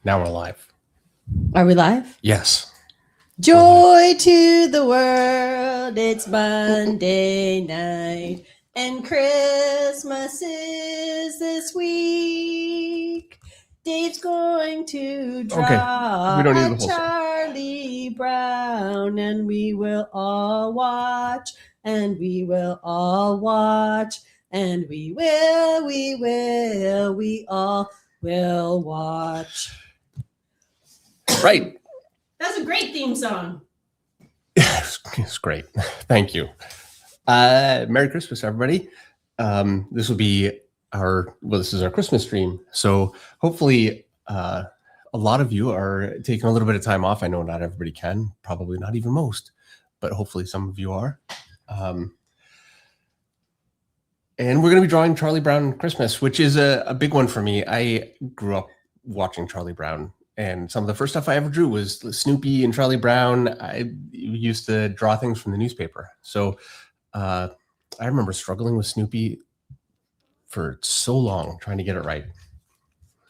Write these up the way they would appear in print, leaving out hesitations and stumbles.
Now we're live. Are we live? Yes. Joy to the world, it's Monday night, and Christmas is this week. Dave's going to draw we don't need the whole Charlie Brown, and we will all watch, and we will all watch, and we all will watch. Right. That's a great theme song. It's great. Thank you. Merry Christmas, everybody. This will be this is our Christmas stream. So hopefully a lot of you are taking a little bit of time off. I know not everybody can, probably not even most, but hopefully some of you are. And we're going to be drawing Charlie Brown Christmas, which is a big one for me. I grew up watching Charlie Brown. And some of the first stuff I ever drew was Snoopy and Charlie Brown. I used to draw things from the newspaper. So I remember struggling with Snoopy for so long, trying to get it right.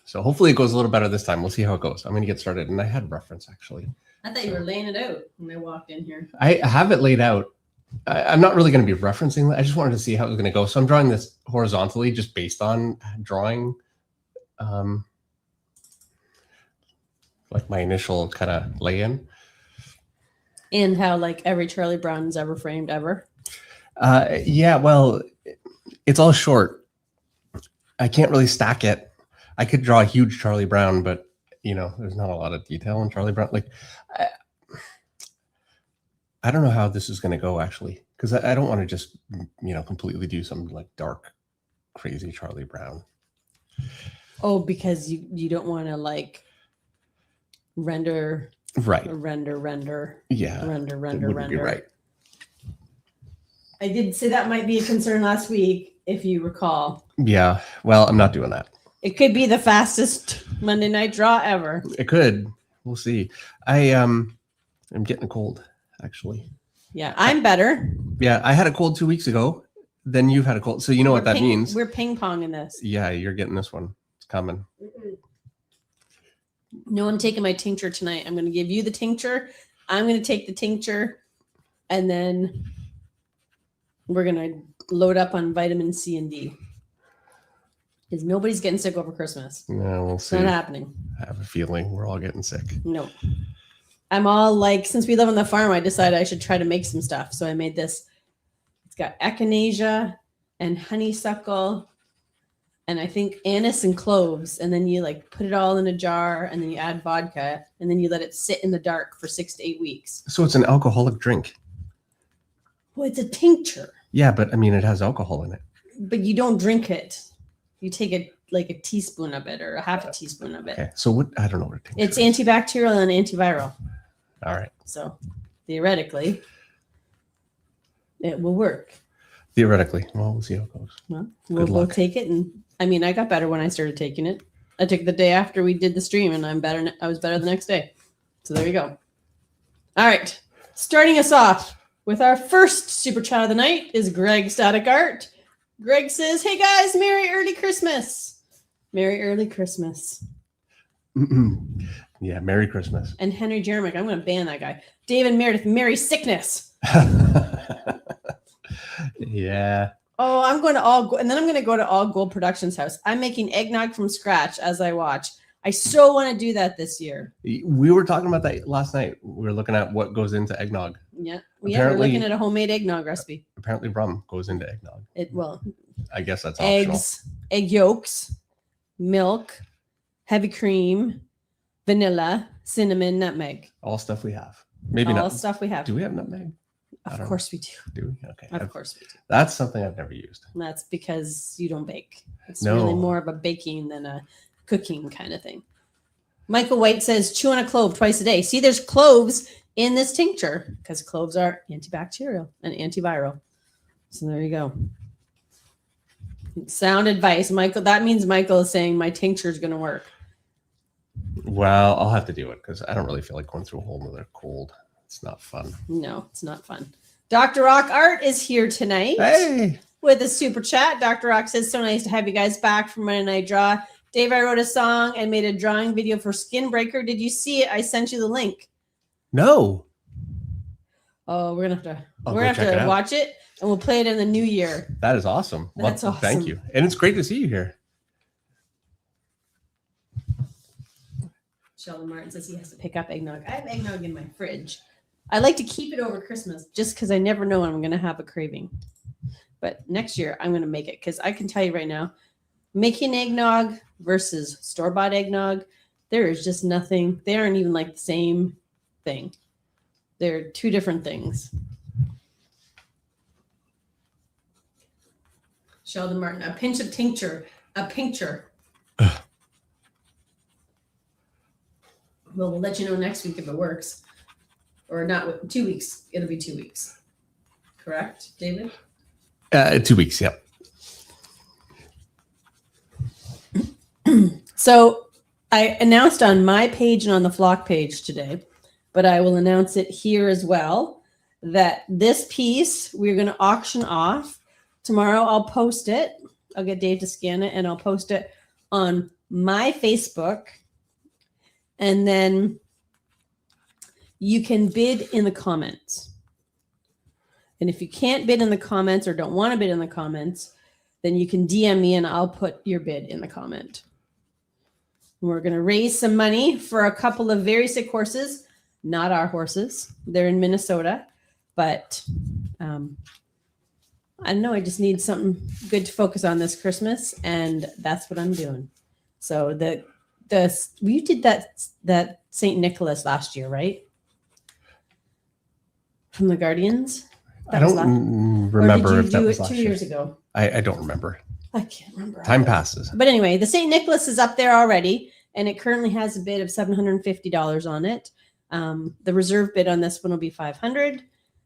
So hopefully it goes a little better this time. We'll see how it goes. I'm going to get started. And I had a reference, actually. I thought you were laying it out when I walked in here. I have it laid out. I'm not really going to be referencing that. I just wanted to see how it was going to go. So I'm drawing this horizontally just based on drawing like my initial kind of lay-in. And how like every Charlie Brown is ever framed ever. Yeah, well, it's all short. I can't really stack it. I could draw a huge Charlie Brown, but there's not a lot of detail in Charlie Brown. Like, I don't know how this is going to go actually, because I don't want to just completely do some like dark, crazy Charlie Brown. Oh, because you don't want to like render. Right. Render. Yeah. Render. Be right. I did say that might be a concern last week, if you recall. Yeah. Well, I'm not doing that. It could be the fastest Monday night draw ever. It could. We'll see. I'm getting a cold, actually. Yeah, I'm better. Yeah, I had a cold 2 weeks ago. Then you've had a cold. So you know what that means. We're ping-ponging this. Yeah, you're getting this one. It's coming. No, I'm taking my tincture tonight. I'm going to give you the tincture. I'm going to take the tincture. And then we're going to load up on vitamin C and D. Because nobody's getting sick over Christmas. No, we'll see. It's not happening. I have a feeling we're all getting sick. No. I'm all like, since we live on the farm, I decided I should try to make some stuff. So I made this. It's got echinacea and honeysuckle and I think anise and cloves. And then you like put it all in a jar and then you add vodka and then you let it sit in the dark for 6 to 8 weeks. So it's an alcoholic drink. Well, it's a tincture. Yeah, but I mean, it has alcohol in it. But you don't drink it. You take it like a teaspoon of it or a half a teaspoon of it. Okay. So what? I don't know what a tincture It's is. antibacterial and antiviral. All right. So theoretically, it will work. Theoretically. Well, we'll see how it goes. Well, we'll take it. And I mean, I got better when I started taking it. I took it the day after we did the stream and I'm better. I was better the next day. So there you go. All right. Starting us off with our first super chat of the night is Greg Static Art. Greg says, "Hey guys, Merry Early Christmas." Merry Early Christmas. Yeah, Merry Christmas. And Henry Jeremick, I'm going to ban that guy. David Meredith, Merry Sickness. Yeah. Oh, I'm going to and then I'm going to go to All Gold Productions house. I'm making eggnog from scratch as I watch. I so want to do that this year. We were talking about that last night. We were looking at what goes into eggnog. Yeah. We're looking at a homemade eggnog recipe. Apparently rum goes into eggnog. I guess that's eggs, optional. Egg yolks, milk, heavy cream, vanilla, cinnamon, nutmeg. All stuff we have. Maybe not. All stuff we have. Do we have nutmeg? Of course we do. Do we? Okay. Of course we do. That's something I've never used. That's because you don't bake. It's No. really more of a baking than a cooking kind of thing. Michael White says, chew on a clove twice a day. See, there's cloves in this tincture because cloves are antibacterial and antiviral. So there you go. Sound advice, Michael. That means Michael is saying my tincture is going to work. Well, I'll have to do it because I don't really feel like going through a whole nother cold. It's not fun. No, it's not fun. Dr. Rock Art is here tonight. Hey! With a super chat. Dr. Rock says, so nice to have you guys back from Monday Night Draw. Dave, I wrote a song and made a drawing video for Skinbreaker. Did you see it? I sent you the link. No. Oh, we're gonna have I'll to go check it out. watch it, and we'll play it in the new year. That is awesome. That's awesome. Thank you. And it's great to see you here. Sheldon Martin says he has to pick up eggnog. I have eggnog in my fridge. I like to keep it over Christmas just because I never know when I'm going to have a craving. But next year, I'm going to make it because I can tell you right now, making eggnog versus store-bought eggnog, there is just nothing. They aren't even like the same thing. They're two different things. Sheldon Martin, a pinch of tincture, a pincture. Well, we'll let you know next week if it works. Or not, 2 weeks. It'll be 2 weeks. Correct, David? 2 weeks, yep. So I announced on my page and on the flock page today, but I will announce it here as well, that this piece we're going to auction off. Tomorrow I'll post it. I'll get Dave to scan it and I'll post it on my Facebook. And then you can bid in the comments. And if you can't bid in the comments or don't want to bid in the comments, then you can DM me and I'll put your bid in the comment. We're going to raise some money for a couple of very sick horses, not our horses. They're in Minnesota, but I don't know. I just need something good to focus on this Christmas, and that's what I'm doing. So we did that St. Nicholas last year, right? From the Guardians. I don't remember if that was last 2 years ago. I don't remember. I can't remember. Time passes. But anyway, the St. Nicholas is up there already, and it currently has a bid of $750 on it. The reserve bid on this one will be $500,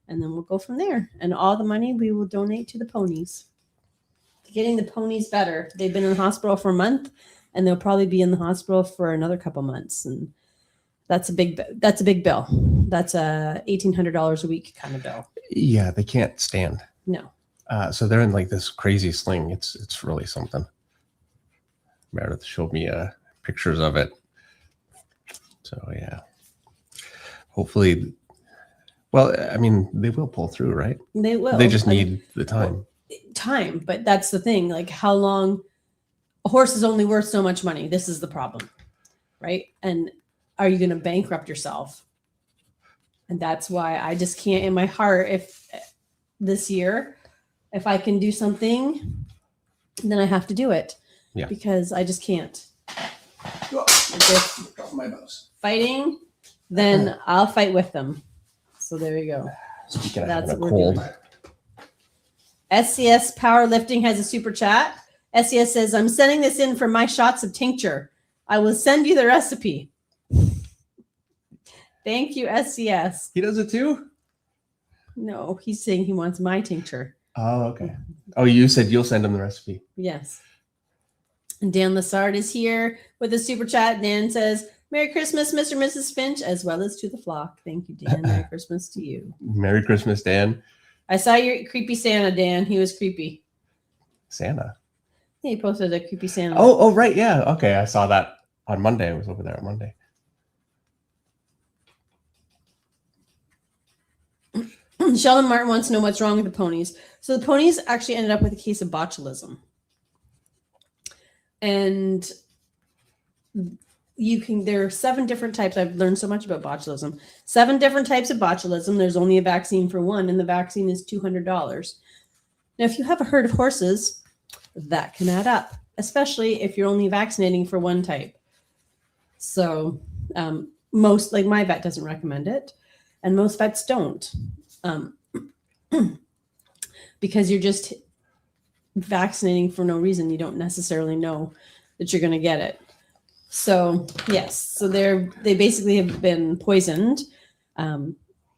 and then we'll go from there. And all the money we will donate to the ponies. Getting the ponies better. They've been in the hospital for a month, and they'll probably be in the hospital for another couple months. And that's a big bill. That's a $1,800 a week kind of bill. Yeah, they can't stand. No. So they're in like this crazy sling. It's really something. Meredith showed me pictures of it. So yeah, hopefully. Well, I mean, they will pull through, right? They will. They just need the time. But that's the thing. Like, how long? A horse is only worth so much money. This is the problem, right? And are you going to bankrupt yourself? And that's why I just can't, in my heart, if this year, if I can do something, then I have to do it. Yeah. Because I just can't. If they're my fighting, then I'll fight with them. So there you go. Speaking of That's having a what we're cold. doing. SCS Powerlifting has a super chat. SCS says, I'm sending this in for my shots of tincture. I will send you the recipe. Thank you, SCS. He does it too? No, he's saying he wants my tincture. Oh, okay. Oh, you said you'll send him the recipe. Yes. And Dan Lassard is here with a super chat. Dan says, Merry Christmas, Mr. and Mrs. Finch, as well as to the flock. Thank you, Dan. Merry Christmas to you. Merry Christmas, Dan. I saw your creepy Santa, Dan. He was creepy. Santa. Yeah, he posted a creepy Santa. Oh, right. Yeah. Okay. I saw that on Monday. I was over there on Monday. Sheldon Martin wants to know what's wrong with the ponies. So the ponies actually ended up with a case of botulism. And there are 7 different types. I've learned so much about botulism. 7 different types of botulism. There's only a vaccine for one, and the vaccine is $200. Now, if you have a herd of horses, that can add up, especially if you're only vaccinating for one type. So most, like my vet doesn't recommend it, and most vets don't. Because you're just vaccinating for no reason. You don't necessarily know that you're going to get it. So yes, so they basically have been poisoned. The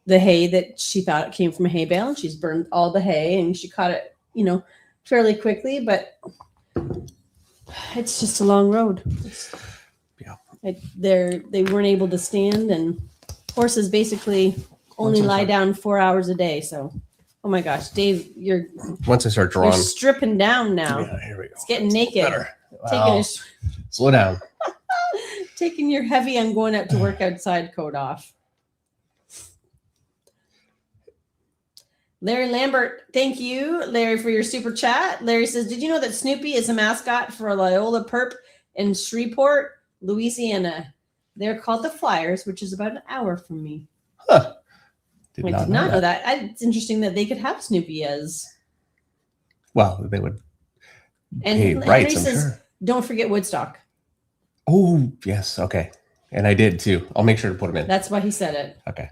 hay that she thought came from a hay bale, and she's burned all the hay, and she caught it, fairly quickly. But it's just a long road. Yeah, they weren't able to stand, and horses basically only lie down 4 hours a day. So, oh my gosh, Dave, once I start you're drawing, stripping down now. yeah, here we go. It's getting naked. Better. Taking Wow. a Slow down. Taking your heavy "I'm going out to work outside" coat off. Larry Lambert, thank you, Larry, for your super chat. Larry says, did you know that Snoopy is a mascot for Loyola Perp in Shreveport, Louisiana? They're called the Flyers, which is about an hour from me. Huh. I did not know that. It's interesting that they could have Snoopy as. Well, they would And pay Henry rights, I'm says, sure. don't forget Woodstock. Oh, yes. Okay. And I did too. I'll make sure to put them in. That's why he said it. Okay.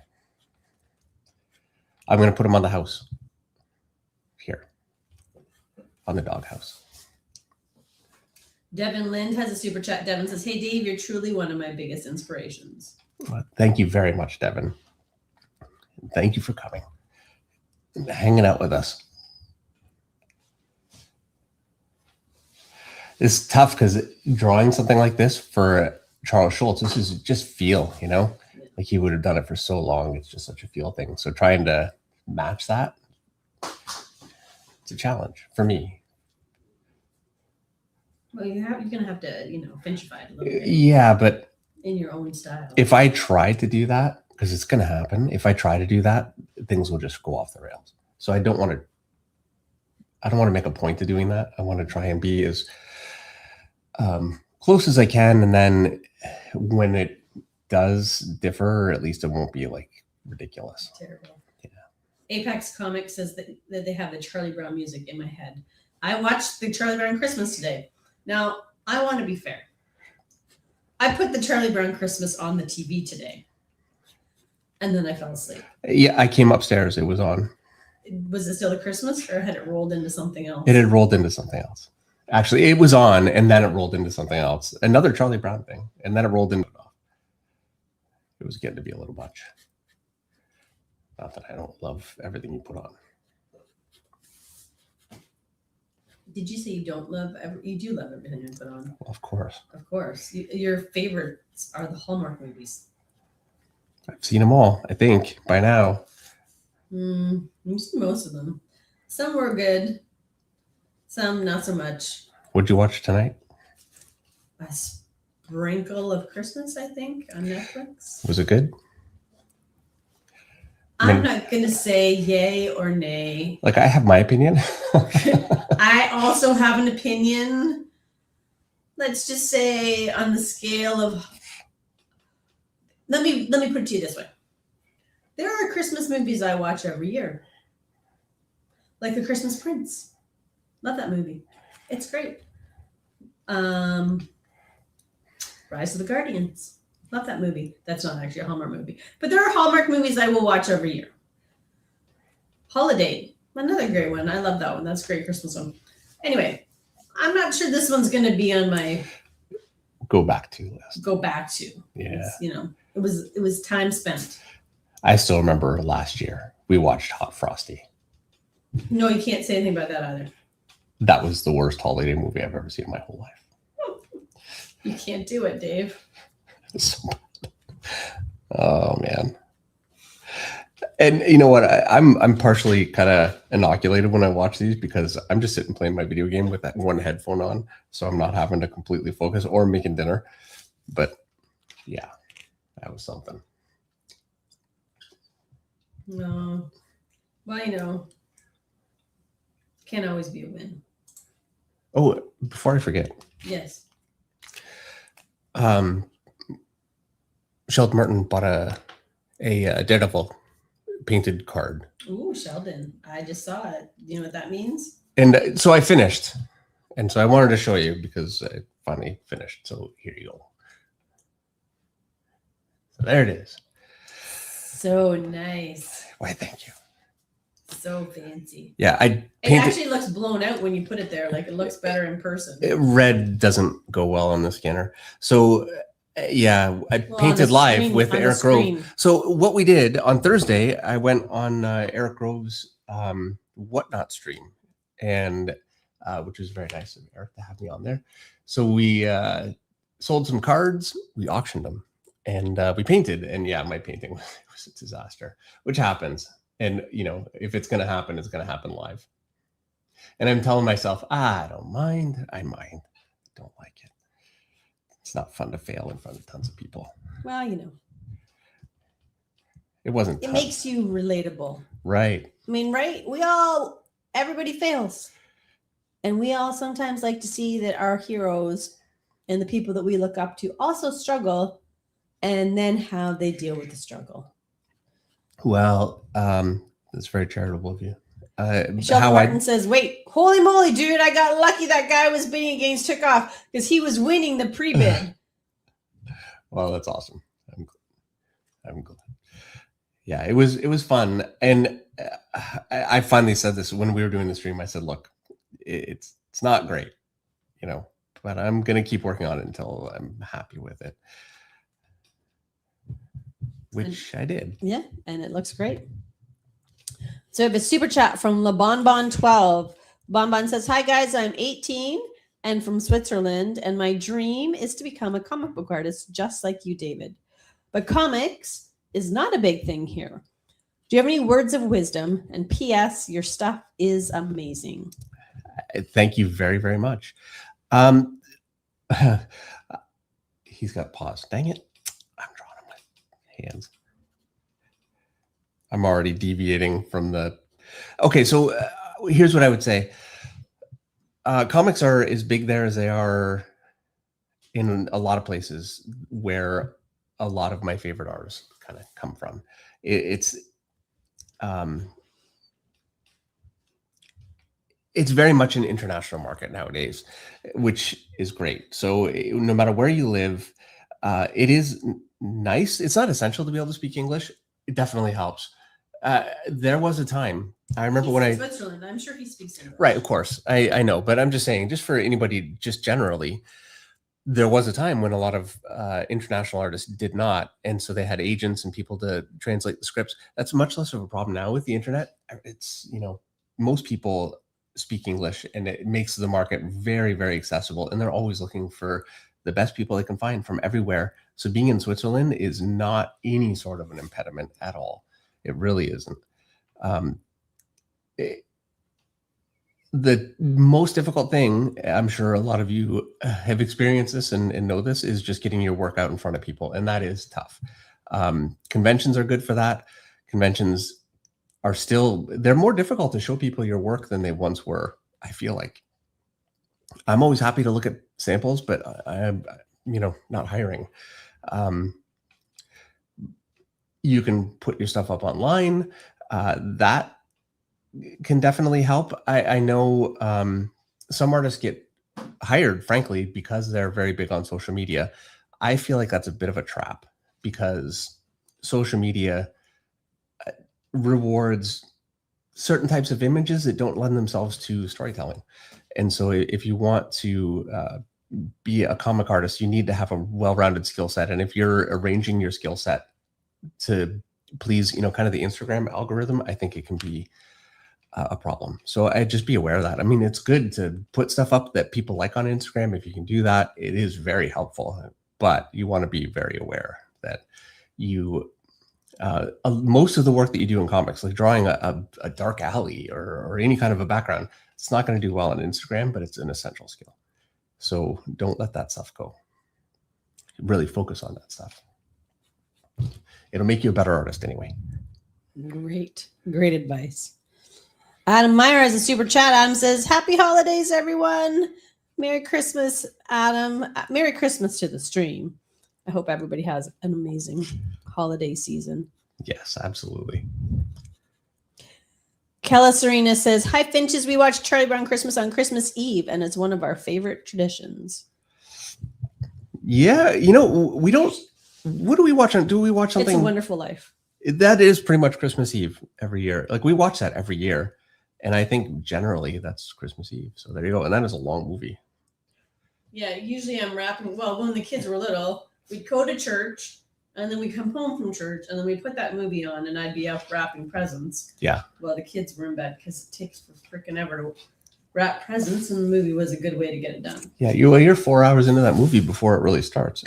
I'm going to put them on the house. Here. On the doghouse. Devin Lind has a super chat. Devin says, hey, Dave, you're truly one of my biggest inspirations. Well, thank you very much, Devin. Thank you for coming and hanging out with us. It's tough because drawing something like this for Charles Schultz, this is just feel, you know? Like he would have done it for so long. It's just such a feel thing. So trying to match that, it's a challenge for me. Well, you're going to have to, Finchify it a little bit. Yeah, but in your own style. If I try to do that, because it's going to happen, if I try to do that, things will just go off the rails. So I don't want to make a point to doing that. I want to try and be as close as I can. And then when it does differ, at least it won't be like ridiculous. Terrible. Yeah. Apex Comics says that they have the Charlie Brown music in my head. I watched the Charlie Brown Christmas today. Now, I want to be fair. I put the Charlie Brown Christmas on the TV today. And then I fell asleep. Yeah, I came upstairs. It was on. Was it still the Christmas or had it rolled into something else? It had rolled into something else. Actually, it was on and then it rolled into something else. Another Charlie Brown thing. And then it rolled into it. It was getting to be a little much. Not that I don't love everything you put on. Did you say you don't love? You do love everything you put on. Well, of course. Of course. Your favorites are the Hallmark movies. I've seen them all, I think, by now. I've seen most of them. Some were good. Some not so much. What'd you watch tonight? A Sprinkle of Christmas, I think, on Netflix. Was it good? I'm not going to say yay or nay. Like, I have my opinion. I also have an opinion. Let's just say on the scale of... Let me put it to you this way. There are Christmas movies I watch every year. Like The Christmas Prince. Love that movie. It's great. Rise of the Guardians. Love that movie. That's not actually a Hallmark movie. But there are Hallmark movies I will watch every year. Holiday. Another great one. I love that one. That's a great Christmas one. Anyway, I'm not sure this one's going to be on my go back to list. Go back to. Yeah. It was time spent. I still remember last year we watched Hot Frosty. No, you can't say anything about that either. That was the worst holiday movie I've ever seen in my whole life. You can't do it, Dave. Oh man. And you know what? I'm partially kind of inoculated when I watch these because I'm just sitting playing my video game with that one headphone on, so I'm not having to completely focus or making dinner. But yeah, that was something. No, well, can't always be a win. Oh, before I forget. Yes. Sheldon Martin bought a Daredevil painted card. Ooh, Sheldon. I just saw it. You know what that means? And so I finished. And so I wanted to show you because I finally finished. So here you go. So there it is. So nice. Why, thank you. So fancy. Yeah, It actually looks blown out when you put it there. Like it looks better in person. Red doesn't go well on the scanner. So yeah, I painted live with Eric Grove. So what we did on Thursday, I went on Eric Grove's Whatnot stream, and which was very nice of Eric to have me on there. So we sold some cards, we auctioned them, and we painted. And yeah, my painting was a disaster, which happens. And if it's going to happen, it's going to happen live. And I'm telling myself, I don't mind. I mind. Don't like it. It's not fun to fail in front of tons of people. Well, you know, It wasn't. it tons. makes you relatable. Right. I mean, right? Everybody fails. And we all sometimes like to see that our heroes and the people that we look up to also struggle, and then how they deal with the struggle. Well, that's very charitable of you. Sheldon Martin says, wait, holy moly, dude, I got lucky that guy was bidding against Kickoff because he was winning the pre-bid. Well, that's awesome. I'm glad. Yeah, it was fun. And I finally said this when we were doing the stream. I said, look, it's not great, you know, but I'm going to keep working on it until I'm happy with it. Which I did. Yeah, and it looks great. So we have a super chat from LeBonbon12. Bonbon says, hi guys, I'm 18 and from Switzerland, and my dream is to become a comic book artist just like you, David. But comics is not a big thing here. Do you have any words of wisdom? And P.S., your stuff is amazing. Thank you very, very much. He's got paws. Dang it. I'm drawing on my hands. I'm already deviating from the... Okay, so here's what I would say. Comics are as big there as they are in a lot of places where a lot of my favorite artists kind of come from. It's very much an international market nowadays, which is great. So no matter where you live, it is nice. It's not essential to be able to speak English. It definitely helps. There was a time I remember when I Switzerland. I'm sure he speaks English. Right, of course. I know, but I'm just saying, just for anybody, just generally, there was a time when a lot of international artists did not, and so they had agents and people to translate the scripts. That's much less of a problem now with the internet. It's, you know, most people speak English, and it makes the market very, very accessible, and they're always looking for the best people they can find from everywhere. So being in Switzerland is not any sort of an impediment at all. It really isn't. The most difficult thing, I'm sure a lot of you have experienced this and know this, is just getting your work out in front of people. And that is tough. Conventions are good for that. Conventions are still, they're more difficult to show people your work than they once were. I feel like I'm always happy to look at samples, but I'm, you know, not hiring. You can put your stuff up online. That can definitely help. I know some artists get hired, frankly, because they're very big on social media. I feel like that's a bit of a trap because social media rewards certain types of images that don't lend themselves to storytelling. And so if you want to be a comic artist, you need to have a well-rounded skill set. And if you're arranging your skill set to please, you know, kind of the Instagram algorithm, I think it can be a problem. So I just be aware of that. I mean, it's good to put stuff up that people like on Instagram. If you can do that, it is very helpful, but you want to be very aware that you, most of the work that you do in comics, like drawing a dark alley or any kind of a background, it's not going to do well on Instagram, but it's an essential skill. So don't let that stuff go. Really focus on that stuff. It'll make you a better artist anyway. Great advice. Adam Meyer has a super chat. Adam says, happy holidays, everyone. Merry Christmas, Adam. Merry Christmas to the stream. I hope everybody has an amazing holiday season. Yes, absolutely. Kella Serena says, hi, Finches. We watch Charlie Brown Christmas on Christmas Eve, and it's one of our favorite traditions. Yeah, you know, we don't... What do we watch on? Do we watch something? It's a Wonderful Life. That is pretty much Christmas Eve every year. Like we watch that every year. And I think generally that's Christmas Eve. So there you go. And that is a long movie. Yeah, usually I'm wrapping. Well, when the kids were little, we'd go to church and then we'd come home from church and then we'd put that movie on and I'd be out wrapping presents. Yeah. While the kids were in bed because it takes for freaking ever to wrap presents. And the movie was a good way to get it done. Yeah, you're 4 hours into that movie before it really starts.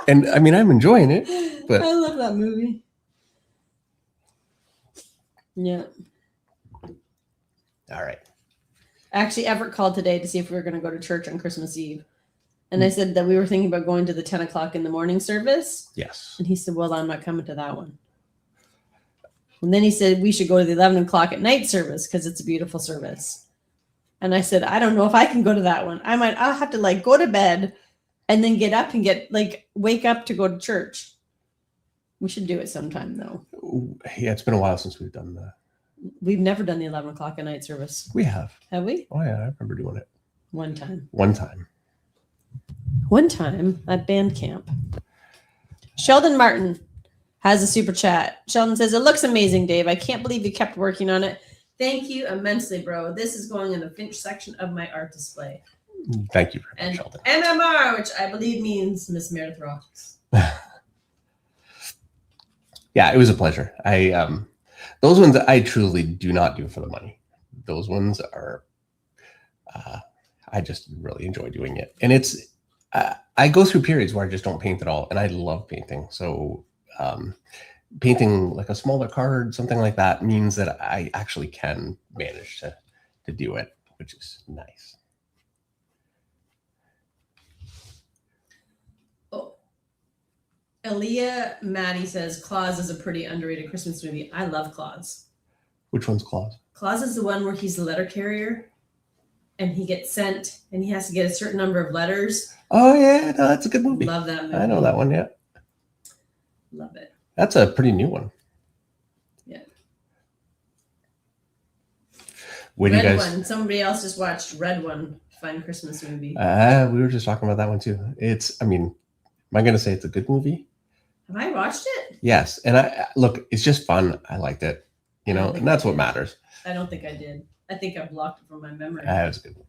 And I mean, I'm enjoying it, but I love that movie. Yeah. All right. Actually, Everett called today to see if we were going to go to church on Christmas Eve. And I said that we were thinking about going to the 10 o'clock in the morning service. Yes. And he said, well, I'm not coming to that one. And then he said, we should go to the 11 o'clock at night service because it's a beautiful service. And I said, I don't know if I can go to that one. I'll have to like go to bed and then get up and wake up to go to church. We should do it sometime though. Yeah, it's been a while since we've done that. We've never done the 11 o'clock at night service. We have. Have we? Oh yeah, I remember doing it. One time. One time at band camp. Sheldon Martin has a super chat. Sheldon says, it looks amazing, Dave. I can't believe you kept working on it. Thank you immensely, bro. This is going in the Finch section of my art display. Thank you very much, And Sheldon. MMR, which I believe means Miss Meredith Rocks. Yeah, it was a pleasure. Those ones I truly do not do for the money. Those ones are, I just really enjoy doing it. And it's, I go through periods where I just don't paint at all. And I love painting. So painting like a smaller card, something like that means that I actually can manage to do it, which is nice. Oh, Aaliyah Maddie says Claus is a pretty underrated Christmas movie. I love Claus. Which one's Claus? Claus is the one where he's the letter carrier and he gets sent and he has to get a certain number of letters. Oh yeah, no, that's a good movie. Love that movie. I know that one, yeah. Love it. That's a pretty new one. Yeah. What do you Red guys? One. Somebody else just watched Red One. Fun Christmas movie. We were just talking about that one too. I mean, am I going to say it's a good movie? Have I watched it? Yes. And look, it's just fun. I liked it, and that's what matters. I don't think I did. I think I've blocked it from my memory. It was a good movie.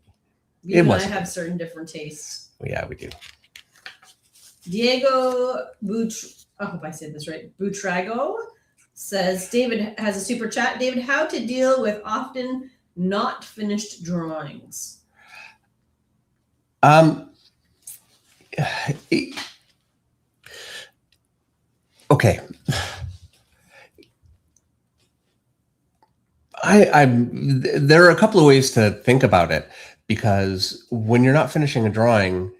You and I was. have certain different tastes. Well, yeah, we do. Diego I hope I said this right. Butrago says, David has a super chat. David, how to deal with often not finished drawings? Okay. There are a couple of ways to think about it, because when you're not finishing a drawing,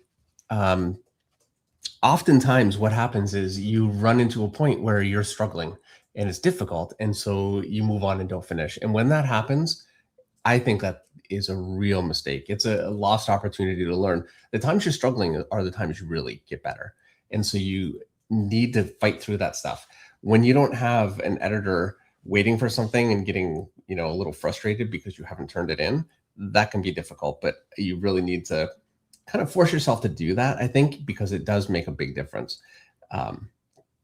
oftentimes what happens is you run into a point where you're struggling and it's difficult. And so you move on and don't finish. And when that happens, I think that is a real mistake. It's a lost opportunity to learn. The times you're struggling are the times you really get better. And so you need to fight through that stuff. When you don't have an editor waiting for something and getting, a little frustrated because you haven't turned it in, that can be difficult, but you really need to kind of force yourself to do that, I think, because it does make a big difference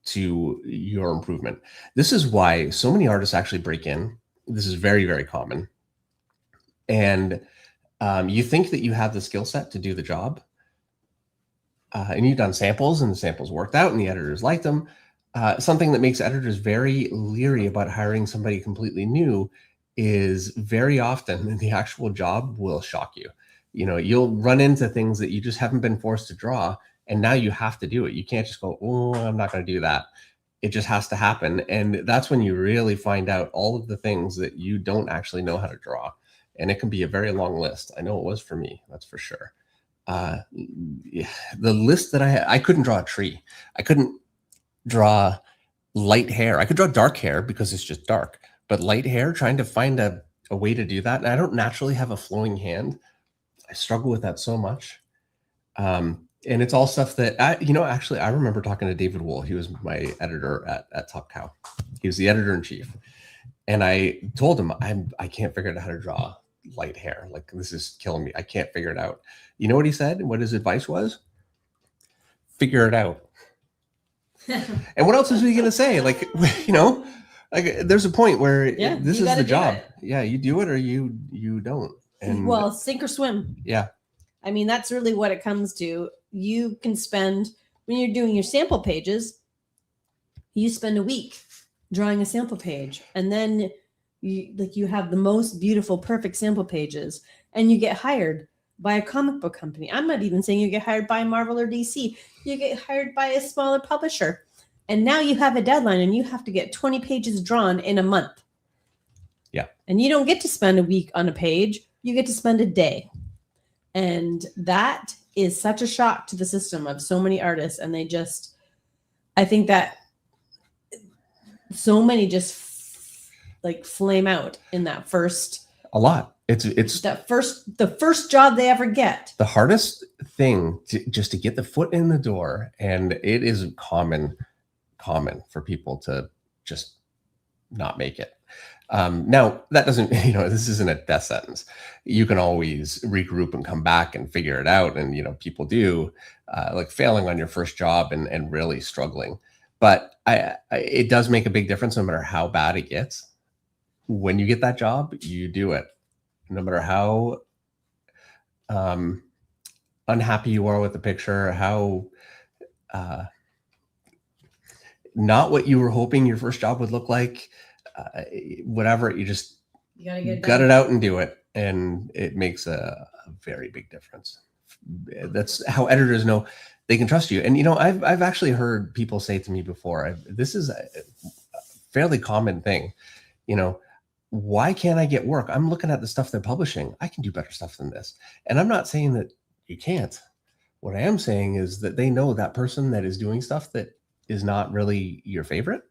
to your improvement. This is why so many artists actually break in. This is very, very common. And you think that you have the skill set to do the job, and you've done samples and the samples worked out and the editors liked them. Something that makes editors very leery about hiring somebody completely new is very often the actual job will shock you. You'll run into things that you just haven't been forced to draw, and now you have to do it. You can't just go, oh, I'm not going to do that. It just has to happen. And that's when you really find out all of the things that you don't actually know how to draw. And it can be a very long list. I know it was for me, that's for sure. The list that I had, I couldn't draw a tree. I couldn't draw light hair. I could draw dark hair because it's just dark, but light hair, trying to find a way to do that. And I don't naturally have a flowing hand. I struggle with that so much. And it's all stuff that actually, I remember talking to David Wool. He was my editor at Top Cow. He was the editor-in-chief. And I told him, I can't figure out how to draw light hair. Like, this is killing me. I can't figure it out. You know what he said? What his advice was? Figure it out. And what else is he going to say? Like, there's a point where this is the job. Yeah, you do it or you don't. And well, sink or swim. Yeah. I mean, that's really what it comes to. You can spend, when you're doing your sample pages, you spend a week drawing a sample page, and then you have the most beautiful, perfect sample pages, and you get hired by a comic book company. I'm not even saying you get hired by Marvel or DC. You get hired by a smaller publisher, and now you have a deadline, and you have to get 20 pages drawn in a month. Yeah. And you don't get to spend a week on a page. You get to spend a day. And that is such a shock to the system of so many artists, and I think that so many just like flame out in that first. A lot. It's the first job they ever get. The hardest thing just to get the foot in the door, and it is common for people to just not make it. Now that doesn't, this isn't a death sentence. You can always regroup and come back and figure it out. And, people do like failing on your first job and really struggling. But it does make a big difference no matter how bad it gets. When you get that job, you do it. No matter how unhappy you are with the picture, how not what you were hoping your first job would look like, whatever, you gotta gut it out and do it. And it makes a very big difference. That's how editors know they can trust you. And, I've actually heard people say to me before, this is a fairly common thing, why can't I get work? I'm looking at the stuff they're publishing. I can do better stuff than this. And I'm not saying that you can't. What I am saying is that they know that person that is doing stuff that is not really your favorite,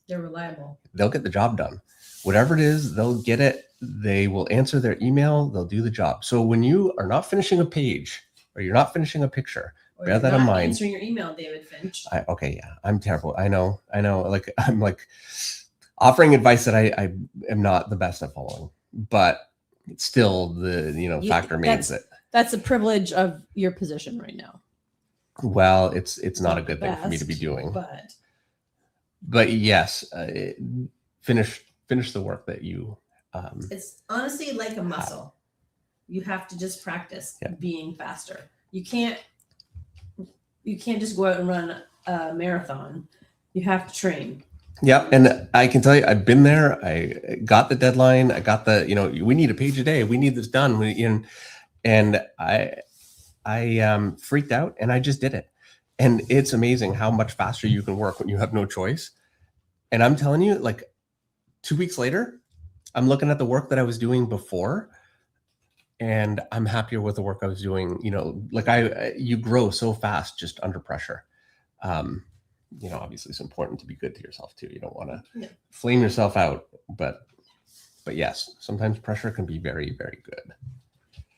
they're reliable. They'll get the job done. Whatever it is, they'll get it. They will answer their email. They'll do the job. So when you are not finishing a page or you're not finishing a picture, bear that in mind. Answering your email, David Finch. Okay, yeah, I'm terrible. I know. Like I'm like offering advice that I am not the best at following, but it's still the factor remains that that's the privilege of your position right now. Well, it's not a good thing for me to be doing, but yes, finish the work that you. It's honestly like a muscle. You have to just practice being faster. You can't just go out and run a marathon. You have to train. Yeah, and I can tell you, I've been there. I got the deadline. I got we need a page a day. We need this done. And I freaked out, and I just did it. And it's amazing how much faster you can work when you have no choice. And I'm telling you, like 2 weeks later, I'm looking at the work that I was doing before, and I'm happier with the work I was doing. Like you grow so fast just under pressure. Obviously it's important to be good to yourself too. You don't want to flame yourself out, but yes, sometimes pressure can be very, very good.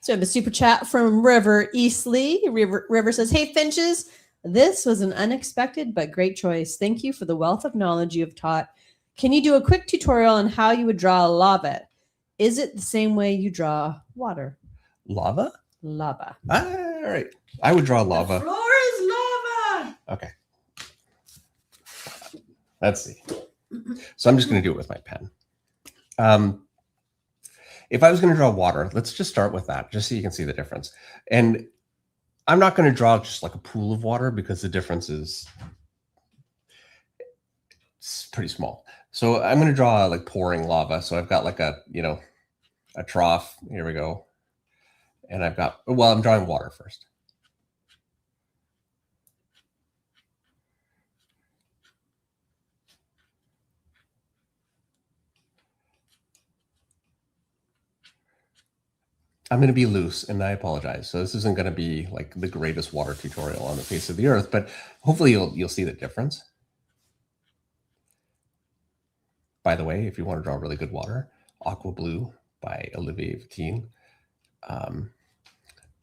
So the super chat from River Eastley. River says, "Hey Finches, this was an unexpected but great choice. Thank you for the wealth of knowledge you have taught. Can you do a quick tutorial on how you would draw lava? Is it the same way you draw water?" Lava? Lava. All right. I would draw lava. The floor is lava. Okay. Let's see. So I'm just going to do it with my pen. If I was going to draw water, let's just start with that, just so you can see the difference. And I'm not going to draw just like a pool of water because the difference is pretty small. So I'm going to draw like pouring lava. So I've got like a trough. Here we go. And I'm drawing water first. I'm going to be loose, and I apologize. So this isn't going to be like the greatest water tutorial on the face of the earth, but hopefully you'll see the difference. By the way, if you want to draw really good water, Aqua Blue by Olivier Vatine,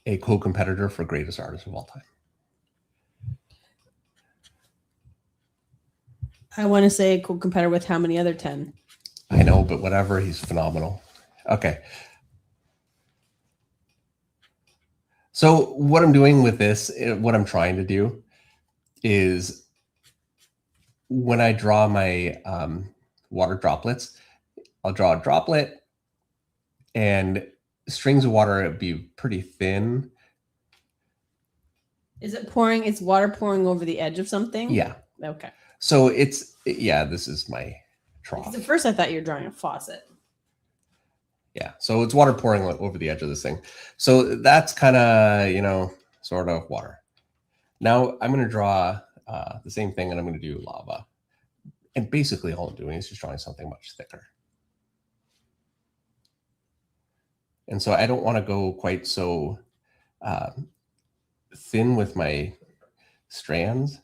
a co-competitor for greatest artist of all time. I want to say co-competitor with how many other 10? I know, but whatever, he's phenomenal. Okay. So what I'm doing with this, what I'm trying to do is when I draw my water droplets, I'll draw a droplet and strings of water would be pretty thin. Is it pouring? It's water pouring over the edge of something? Yeah. Okay. So this is my trough. At first I thought you were drawing a faucet. Yeah, so it's water pouring over the edge of this thing. So that's kind of, sort of water. Now I'm going to draw the same thing, and I'm going to do lava. And basically all I'm doing is just drawing something much thicker. And so I don't want to go quite so thin with my strands.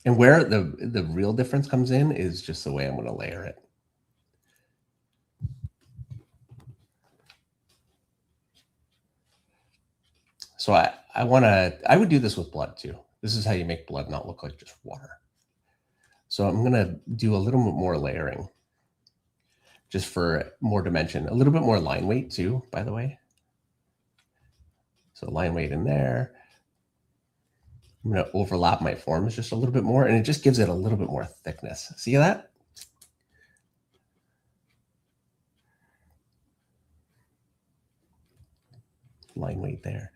And where the real difference comes in is just the way I'm going to layer it. So I would do this with blood too. This is how you make blood not look like just water. So I'm going to do a little bit more layering just for more dimension, a little bit more line weight too, by the way. So line weight in there. I'm going to overlap my forms just a little bit more, and it just gives it a little bit more thickness. See that? Line weight there.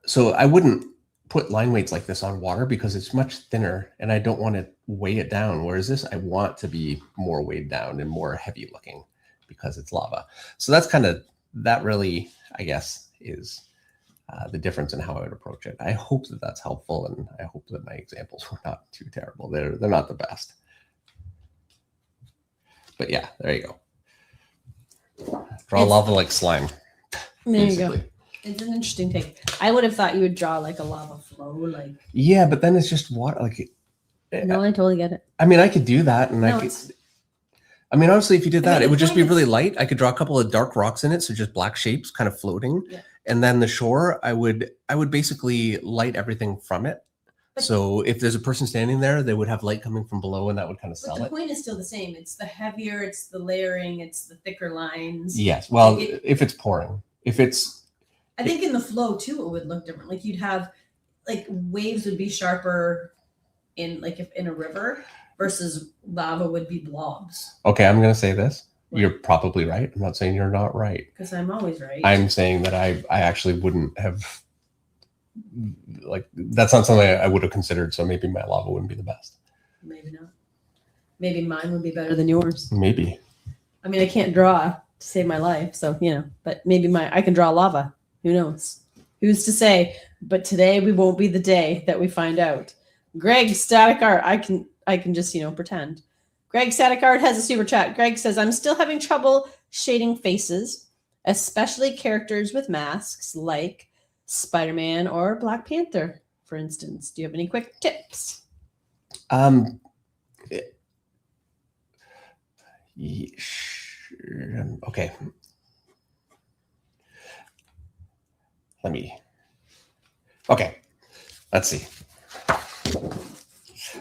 So I wouldn't put line weights like this on water because it's much thinner and I don't want to weigh it down. Whereas this, I want to be more weighed down and more heavy looking because it's lava. So that's kind of, that really, I guess, is the difference in how I would approach it. I hope that that's helpful, and I hope that my examples were not too terrible. They're not the best. But yeah, there you go. Draw lava like slime. There you go. It's an interesting take. I would have thought you would draw like a lava flow, like. Yeah, but then it's just water. Like, no, I totally get it. I mean, I could do that, and no, I could. I mean, honestly, if you did that, mean, it would just be really light. I could draw a couple of dark rocks in it, so just black shapes, kind of floating. Yeah. And then the shore, I would basically light everything from it. But so if there's a person standing there, they would have light coming from below, and that would kind of sell it. The point is still the same. It's the heavier, it's the layering, it's the thicker lines. Yes. Well, like if it's pouring, if it's. I think in the flow too, it would look different. Like you'd have, like waves would be sharper in like if in a river versus lava would be blobs. Okay, I'm going to say this. What? You're probably right. I'm not saying you're not right. Because I'm always right. I'm saying that I actually wouldn't have, like, that's not something I would have considered. So maybe my lava wouldn't be the best. Maybe not. Maybe mine would be better than yours. Maybe. I mean, I can't draw to save my life. So, but maybe I can draw lava. Who knows? Who's to say? But today we won't be the day that we find out. Greg Static Art. I can just, pretend. Greg Static Art has a super chat. Greg says, I'm still having trouble shading faces, especially characters with masks like Spider-Man or Black Panther, for instance. Do you have any quick tips? Okay. Okay, let's see.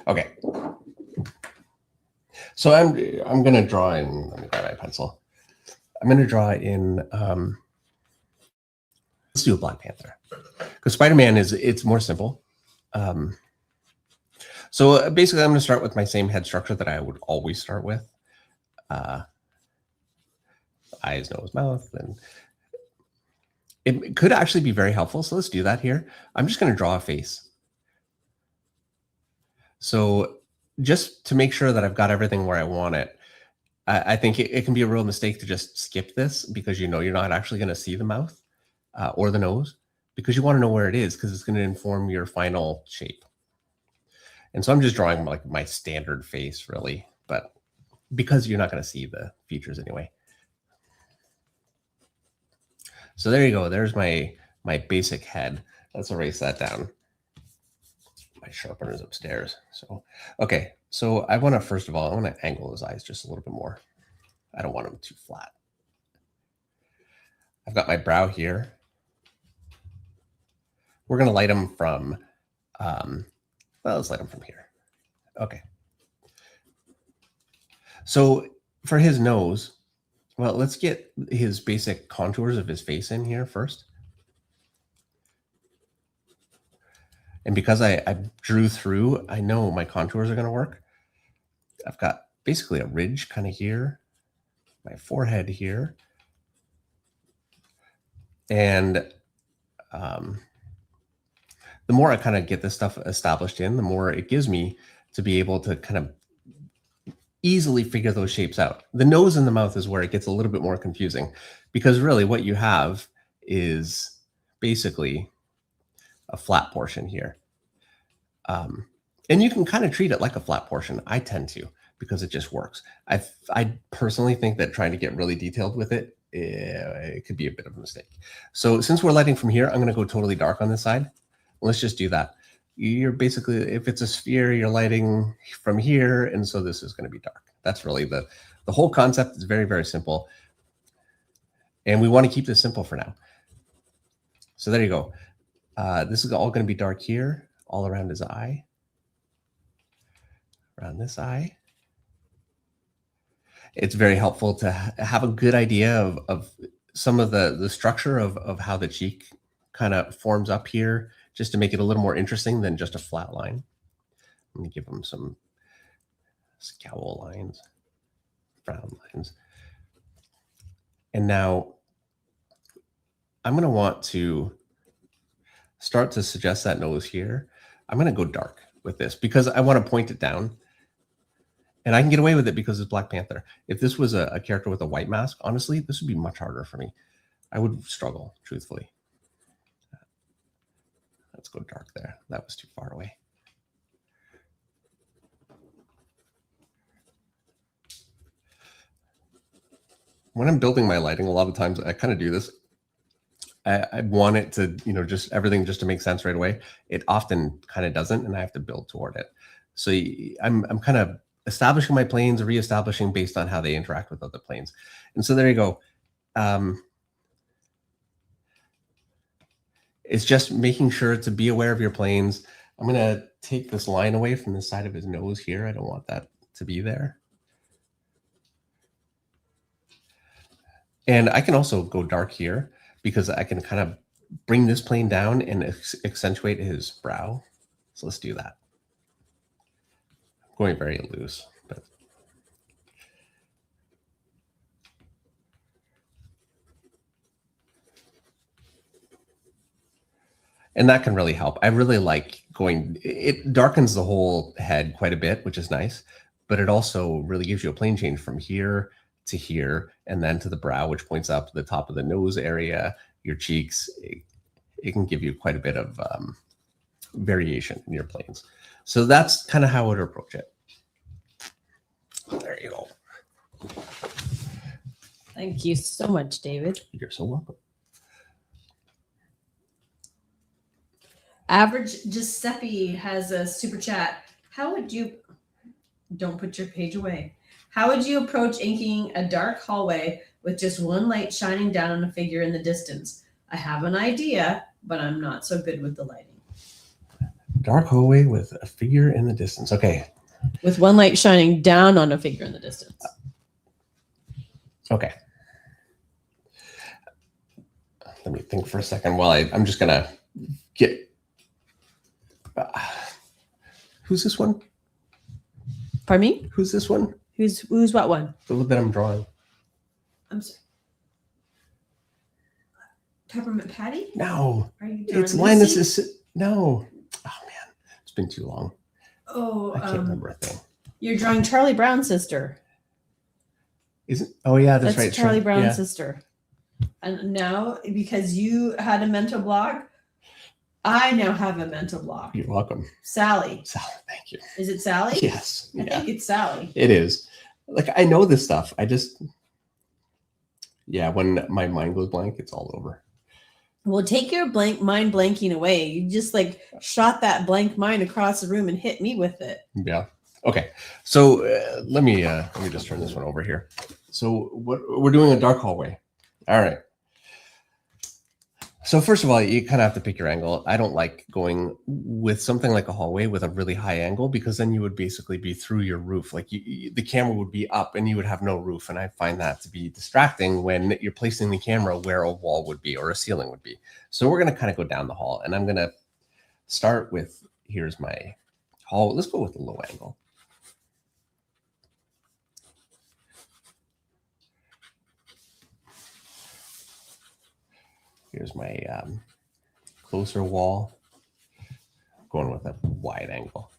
Okay. So I'm going to draw in, let me grab my pencil. I'm going to draw in, let's do a Black Panther. Because Spider-Man it's more simple. So basically I'm going to start with my same head structure that I would always start with. Eyes, nose, mouth, and it could actually be very helpful. So let's do that here. I'm just going to draw a face. So just to make sure that I've got everything where I want it, I think it can be a real mistake to just skip this because you're not actually going to see the mouth or the nose because you want to know where it is because it's going to inform your final shape. And so I'm just drawing like my standard face really, but because you're not going to see the features anyway. So there you go. There's my basic head. Let's erase that down. My sharpener is upstairs. So, okay. So I want to, first of all, I want to angle his eyes just a little bit more. I don't want them too flat. I've got my brow here. We're going to light them from, well, let's light them from here. Okay. So for his nose, well, let's get his basic contours of his face in here first. And because I drew through, I know my contours are going to work. I've got basically a ridge kind of here, my forehead here. And the more I kind of get this stuff established in, the more it gives me to be able to kind of easily figure those shapes out. The nose and the mouth is where it gets a little bit more confusing because really what you have is basically a flat portion here. And you can kind of treat it like a flat portion. I tend to, because it just works. I personally think that trying to get really detailed with it, it could be a bit of a mistake. So since we're lighting from here, I'm going to go totally dark on this side. Let's just do that. You're basically, if it's a sphere, you're lighting from here, and so this is going to be dark. That's really the whole concept. Is very, very simple, and we want to keep this simple for now. So there you go. This is all going to be dark here, all around his eye, around this eye. It's very helpful to have a good idea of some of the structure of how the cheek kind of forms up here, just to make it a little more interesting than just a flat line. Let me give him some scowl lines, frown lines. And now I'm going to want to start to suggest that nose here. I'm going to go dark with this because I want to point it down. And I can get away with it because it's Black Panther. If this was a character with a white mask, honestly, this would be much harder for me. I would struggle, truthfully. Let's go dark there. That was too far away. When I'm building my lighting, a lot of times I kind of do this. I want it to, just everything just to make sense right away. It often kind of doesn't, and I have to build toward it. So I'm kind of establishing my planes, reestablishing based on how they interact with other planes. And so there you go. It's just making sure to be aware of your planes. I'm going to take this line away from the side of his nose here. I don't want that to be there. And I can also go dark here because I can kind of bring this plane down and accentuate his brow. So let's do that. I'm going very loose, but and that can really help. I really like going, it darkens the whole head quite a bit, which is nice, but it also really gives you a plane change from here to here and then to the brow, which points up to the top of the nose area, your cheeks. It can give you quite a bit of variation in your planes. So that's kind of how I would approach it. There you go. Thank you so much, David. You're so welcome. Average Giuseppe has a super chat. How would you, don't put your page away. How would you approach inking a dark hallway with just one light shining down on a figure in the distance? I have an idea, but I'm not so good with the lighting. Dark hallway with a figure in the distance. Okay. With one light shining down on a figure in the distance. Okay. Let me think for a second while I'm just going to get... who's this one? Pardon me? Who's this one? Who's what one? The one that I'm drawing. I'm sorry. Peppermint Patty? No. Are you drawing it's Linus Lucy? is... No. Oh, man. It's been too long. Oh, I can't remember a thing. You're drawing Charlie Brown's sister. Is it? Oh, yeah, that's right. Charlie Brown's sister. And now, because you had a mental block, I now have a mental block. You're welcome. Sally. Sally, thank you. Is it Sally? Yes. I think it's Sally. It is. Like, I know this stuff. I just... Yeah, when my mind goes blank, it's all over. Well, take your mind blanking away. You just like shot that blank mind across the room and hit me with it. Yeah. Okay. So let me just turn this one over here. So what we're doing a dark hallway. All right. So first of all, you kind of have to pick your angle. I don't like going with something like a hallway with a really high angle because then you would basically be through your roof. Like the camera would be up and you would have no roof. And I find that to be distracting when you're placing the camera where a wall would be or a ceiling would be. So we're going to kind of go down the hall and I'm going to start with, here's my hall. Let's go with the low angle. Here's my closer wall. Going with a wide angle.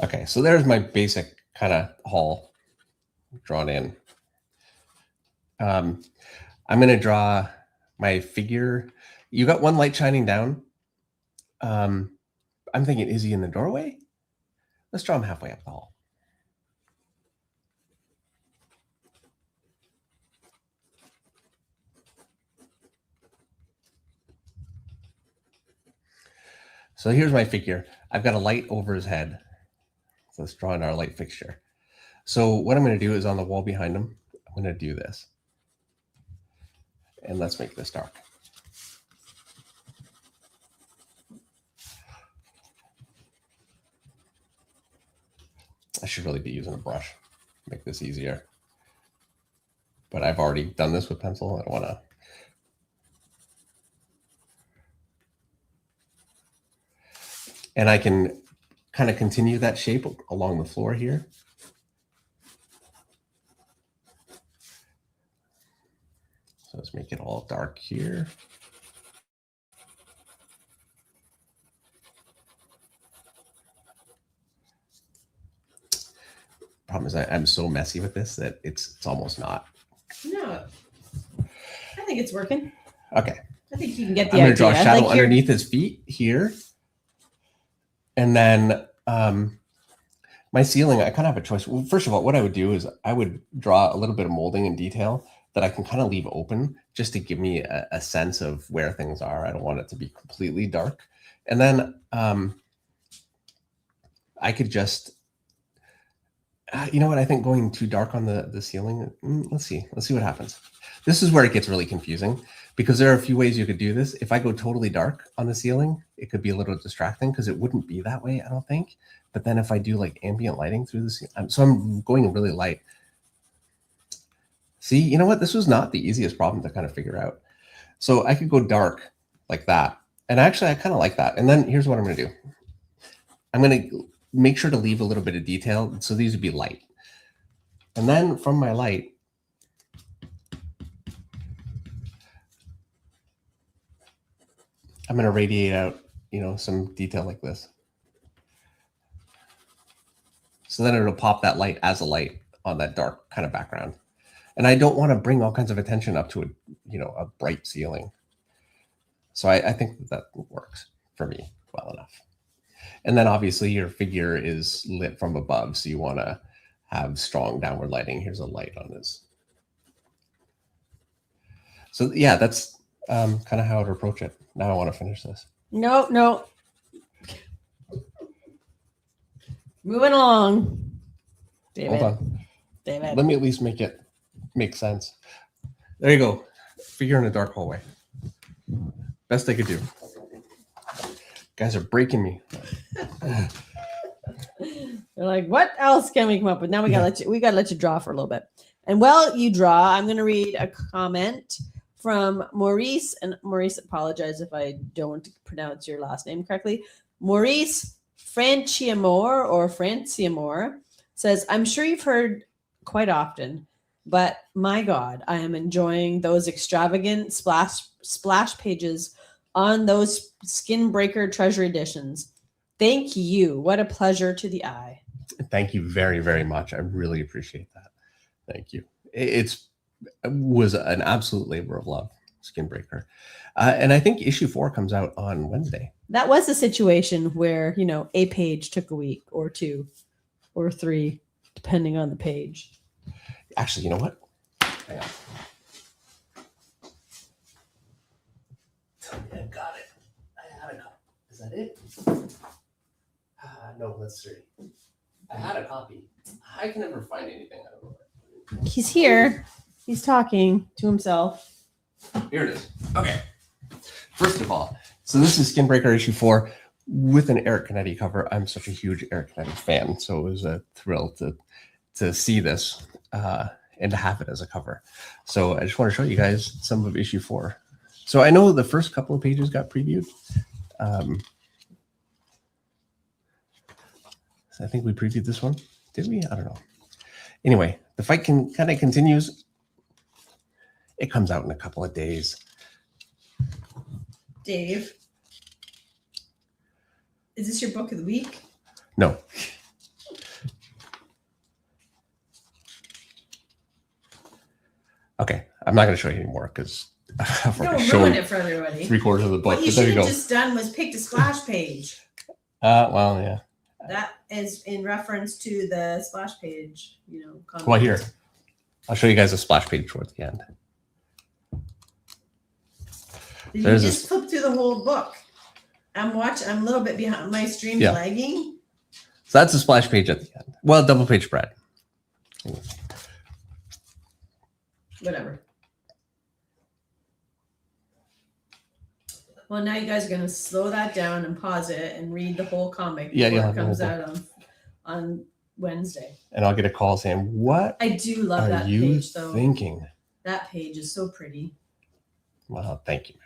Okay, so there's my basic kind of haul drawn in. I'm going to draw my figure. You got one light shining down. I'm thinking, is he in the doorway? Let's draw him halfway up the hall. So here's my figure. I've got a light over his head. So let's draw in our light fixture. So what I'm going to do is on the wall behind him, I'm going to do this. And let's make this dark. I should really be using a brush to make this easier. But I've already done this with pencil. I don't want to. And I can kind of continue that shape along the floor here. So let's make it all dark here. Problem is I'm so messy with this that it's almost not. No, I think it's working. Okay. I think you can get the I'm idea. going to draw a shadow underneath his feet here. And then my ceiling, I kind of have a choice. Well, first of all, what I would do is I would draw a little bit of molding and detail that I can kind of leave open just to give me a sense of where things are. I don't want it to be completely dark. And then I could just, you know what? I think going too dark on the ceiling, let's see what happens. This is where it gets really confusing because there are a few ways you could do this. If I go totally dark on the ceiling, it could be a little distracting because it wouldn't be that way, I don't think. But then if I do like ambient lighting through the ceiling, so I'm going really light. See, you know what? This was not the easiest problem to kind of figure out. So I could go dark like that. And actually, I kind of like that. And then here's what I'm going to do. I'm going to make sure to leave a little bit of detail. So these would be light. And then from my light, I'm going to radiate out, you know, some detail like this. So then it'll pop that light as a light on that dark kind of background. And I don't want to bring all kinds of attention up to a bright ceiling. So I think that works for me well enough. And then obviously your figure is lit from above. So you want to have strong downward lighting. Here's a light on this. So yeah, that's kind of how I'd approach it. Now I want to finish this. No. Moving along. David. Hold on. David. Let me at least make it make sense. There you go. Figure in a dark hallway. Best I could do. Guys are breaking me. They're like, what else can we come up with? Now we gotta let you draw for a little bit. And while you draw, I'm gonna read a comment from Maurice. And Maurice, apologize if I don't pronounce your last name correctly. Maurice Franciamore says, I'm sure you've heard quite often, but my God, I am enjoying those extravagant splash pages on those Skinbreaker treasure editions. Thank you. What a pleasure to the eye. Thank you very, very much. I really appreciate that. Thank you. It was an absolute labor of love, Skinbreaker. And I think issue 4 comes out on Wednesday. That was a situation where, a page took a week or 2 or 3, depending on the page. Actually, you know what? Hang on. Tell me I got it. I had a copy. Is that it? No, let's see. I had a copy. I can never find anything. I don't know. He's here. He's talking to himself. Here it is. Okay. First of all, so this is Skinbreaker issue 4 with an Eric Canetti cover. I'm such a huge Eric Canetti fan, so it was a thrill to see this and to have it as a cover. So I just want to show you guys some of issue 4. So I know the first couple of pages got previewed. So I think we previewed this one. Did we? I don't know. Anyway, the fight kind of continues. It comes out in a couple of days. Dave, is this your book of the week? No. Okay, I'm not going to show you anymore because I've already Don't ruin shown it for everybody. 3/4 of the book. What you But there should you have go. just done was picked a splash page. Well, yeah. That is in reference to the splash page, comment. Well, here, I'll show you guys a splash page towards the end. Did There's you just flip through the whole book? I'm a little bit behind. My stream's Yeah. lagging. So that's a splash page at the end. Well, double page spread. Whatever. Well, now you guys are going to slow that down and pause it and read the whole comic Yeah, before you'll it have the whole comes out on Wednesday. And I'll get a call saying, "What I do love are that you page, though. thinking?" That page is so pretty. Well, thank you, Meredith.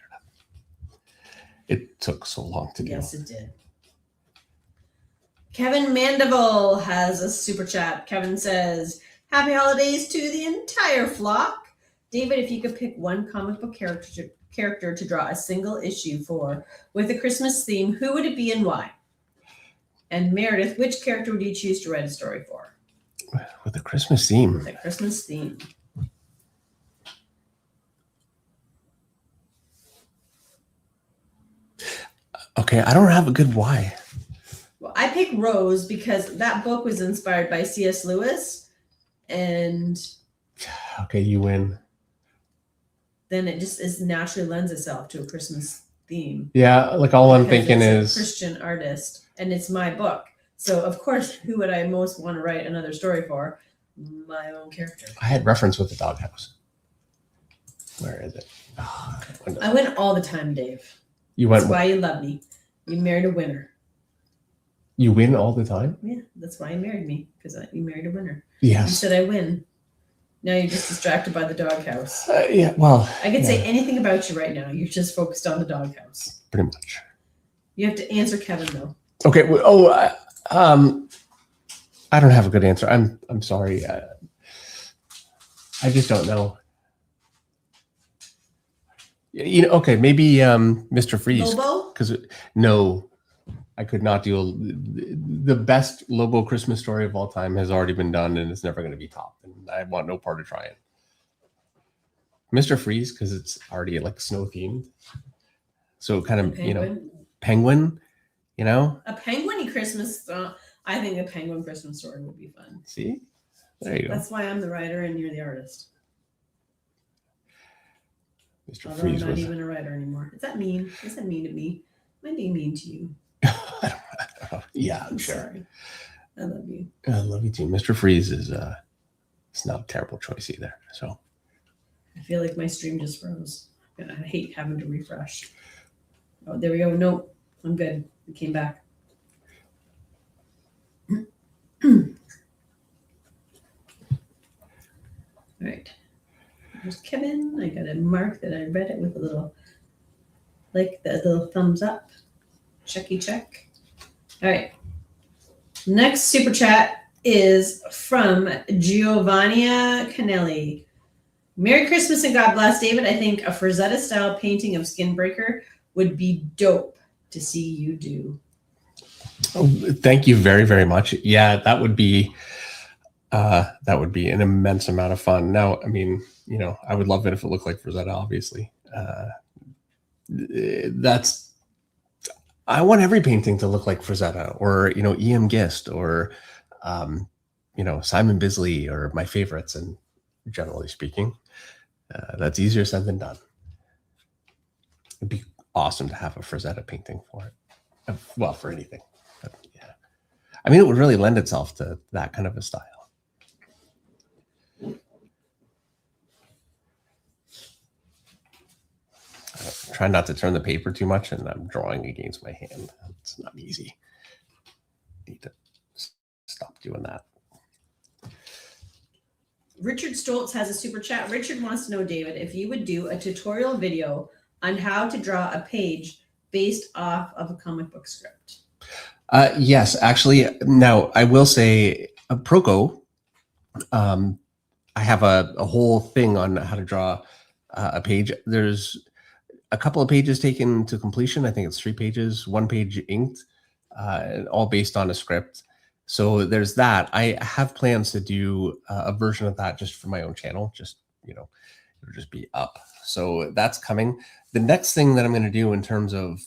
It took so long to do. Yes, it did. Kevin Mandeville has a super chat. Kevin says, "Happy holidays to the entire flock. David, if you could pick one comic book character to draw a single issue for with a Christmas theme, who would it be and why? And Meredith, which character would you choose to write a story for? With a Christmas theme. With a Christmas theme." Okay, I don't have a good why. Well, I picked Rose because that book was inspired by C.S. Lewis, and Okay, you win. then it just naturally lends itself to a Christmas theme. Yeah, like all I'm Because thinking it's a is Christian artist, and it's my book. So of course, who would I most want to write another story for? My own character. I had reference with the doghouse. Where is it? Oh, I win all the time, Dave. you went. That's why you love me. You married a winner. You win all the time. Yeah, that's why you married me, because you married a winner. You Yes. said I win. Now you're just distracted by the doghouse. Yeah. Well, I could yeah, say anything about you right now. You're just focused on the doghouse. pretty much. You have to answer Kevin though. Okay. I don't have a good answer. I'm sorry. I just don't know. Okay, maybe Mr. Freeze. Lobo? Because no, I could not do the best Lobo Christmas story of all time has already been done, and it's never going to be topped. And I want no part of trying. Mr. Freeze, because it's already like snow themed, so kind of penguin. A penguin Christmas. I think a penguin Christmas story would be fun. See, there you go. That's why I'm the writer and you're the artist. Mr. Although Freeze I'm not was. even a writer anymore. Is that mean? Is that mean to me? Am I being mean to you? I don't know. Yeah, I'm sure. sorry. I love you. I love you too. Mr. Freeze is it's not a terrible choice either. So I feel like my stream just froze. I hate having to refresh. Oh, there we go. Nope. I'm good. It came back. All right. There's Kevin. I got a mark that I read it with a little, like the little thumbs up. Checky check. All right. Next super chat is from Giovannia Canelli. Merry Christmas and God bless, David. I think a Frazetta style painting of Skinbreaker would be dope to see you do. oh, thank you very, very much. Yeah, that would be an immense amount of fun. Now, I mean, I would love it if it looked like Frazetta, obviously. I want every painting to look like Frazetta or, E.M. Gist or, Simon Bisley or my favorites. And generally speaking, that's easier said than done. It'd be awesome to have a Frazetta painting for it. Well, for anything. But, yeah. I mean, it would really lend itself to that kind of a style. Try not to turn the paper too much, and I'm drawing against my hand. It's not easy. Need to stop doing that. Richard Stoltz has a super chat. Richard wants to know, David, if you would do a tutorial video on how to draw a page based off of a comic book script. Yes, actually. Now, I will say, Proco, I have a whole thing on how to draw a page. There's a couple of pages taken to completion. I think it's 3 pages, 1 page inked, all based on a script. So there's that. I have plans to do a version of that just for my own channel, just, It'll just be up. So that's coming. The next thing that I'm going to do in terms of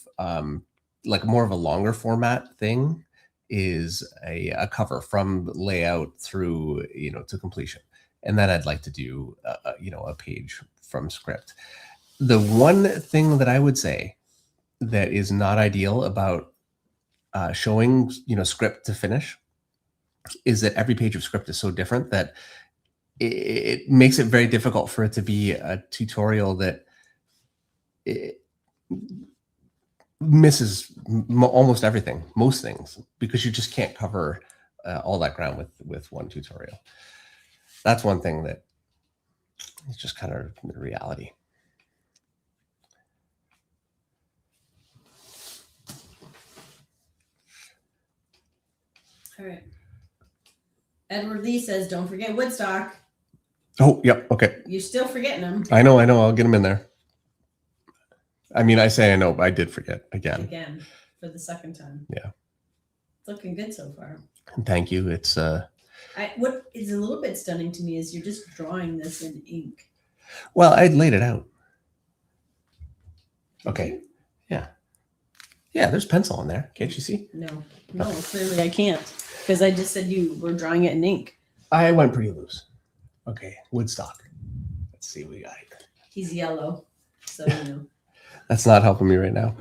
like more of a longer format thing is a cover from layout through, to completion. And then I'd like to do, a page from script. The one thing that I would say that is not ideal about showing, script to finish is that every page of script is so different that it makes it very difficult for it to be a tutorial that it misses almost everything, most things, because you just can't cover all that ground with one tutorial. That's one thing that is just kind of the reality. All right. Edward Lee says, don't forget Woodstock. Oh, yep. Okay. You're still forgetting them. I know. I'll get them in there. I mean, I say I know, but I did forget again. Again, for the second time. Yeah. It's looking good so far. Thank you. It's what is a little bit stunning to me is you're just drawing this in ink. Well, I'd laid it out. Okay. Yeah. Yeah, there's pencil in there. Can't you see? No, clearly I can't. Because I just said you were drawing it in ink. I went pretty loose. Okay, Woodstock. Let's see what we got here. He's yellow, so That's not helping me right now.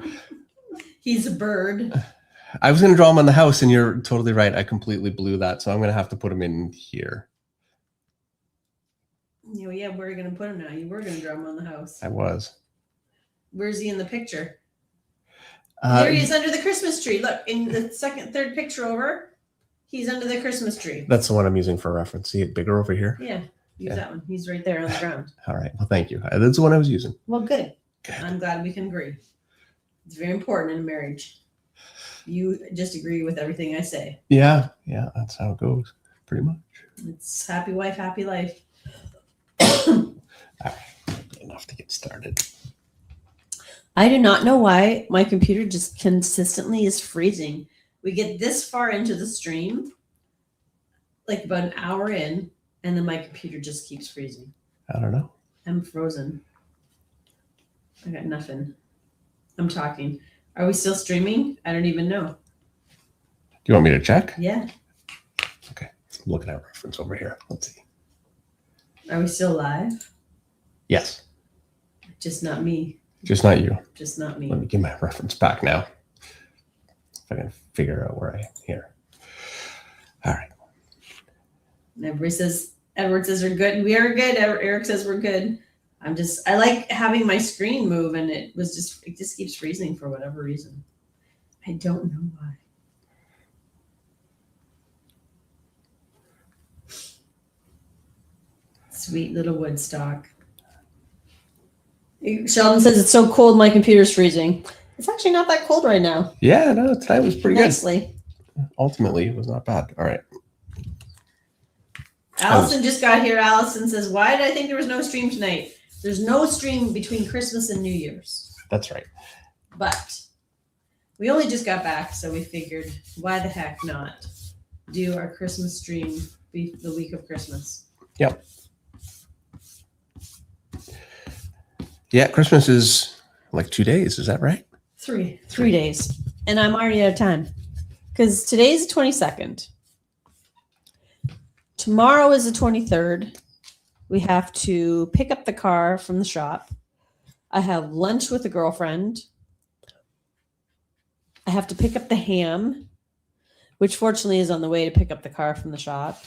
He's a bird. I was going to draw him on the house, and you're totally right. I completely blew that, so I'm going to have to put him in here. Yeah, where are you going to put him now? You were going to draw him on the house. I was. Where's he in the picture? There he is under the Christmas tree. Look, in the third picture over, he's under the Christmas tree. That's the one I'm using for reference. See it bigger over here? Yeah, use that one. He's right there on the ground. All right. Well, thank you. That's the one I was using. Well, good. I'm glad we can agree. It's very important in a marriage. You just agree with everything I say. Yeah, that's how it goes, pretty much. It's happy wife, happy life. All right, enough to get started. I do not know why my computer just consistently is freezing. We get this far into the stream, like about an hour in, and then my computer just keeps freezing. I don't know. I'm frozen. I got nothing. I'm talking. Are we still streaming? I don't even know. Do you want me to check? Yeah. Okay. I'm looking at reference over here. Let's see. Are we still live? Yes. Just not me. Just not you. Just not me. Let me get my reference back now. If I can figure out where I am here. All right. Everybody says, Edward says we're good. We are good. Eric says we're good. I like having my screen move, and it just keeps freezing for whatever reason. I don't know why. Sweet little Woodstock. Sheldon says it's so cold, my computer's freezing. It's actually not that cold right now. Yeah, no, tonight was pretty Nicely. good. Ultimately, it was not bad. All right. Allison just got here. Allison says, why did I think there was no stream tonight? There's no stream between Christmas and New Year's. That's right. But we only just got back, so we figured, why the heck not do our Christmas stream the week of Christmas? Yep. Yeah, Christmas is like 2 days. Is that right? 3 days. And I'm already out of time. Because today's the 22nd. Tomorrow is the 23rd. We have to pick up the car from the shop. I have lunch with a girlfriend. I have to pick up the ham, which fortunately is on the way to pick up the car from the shop.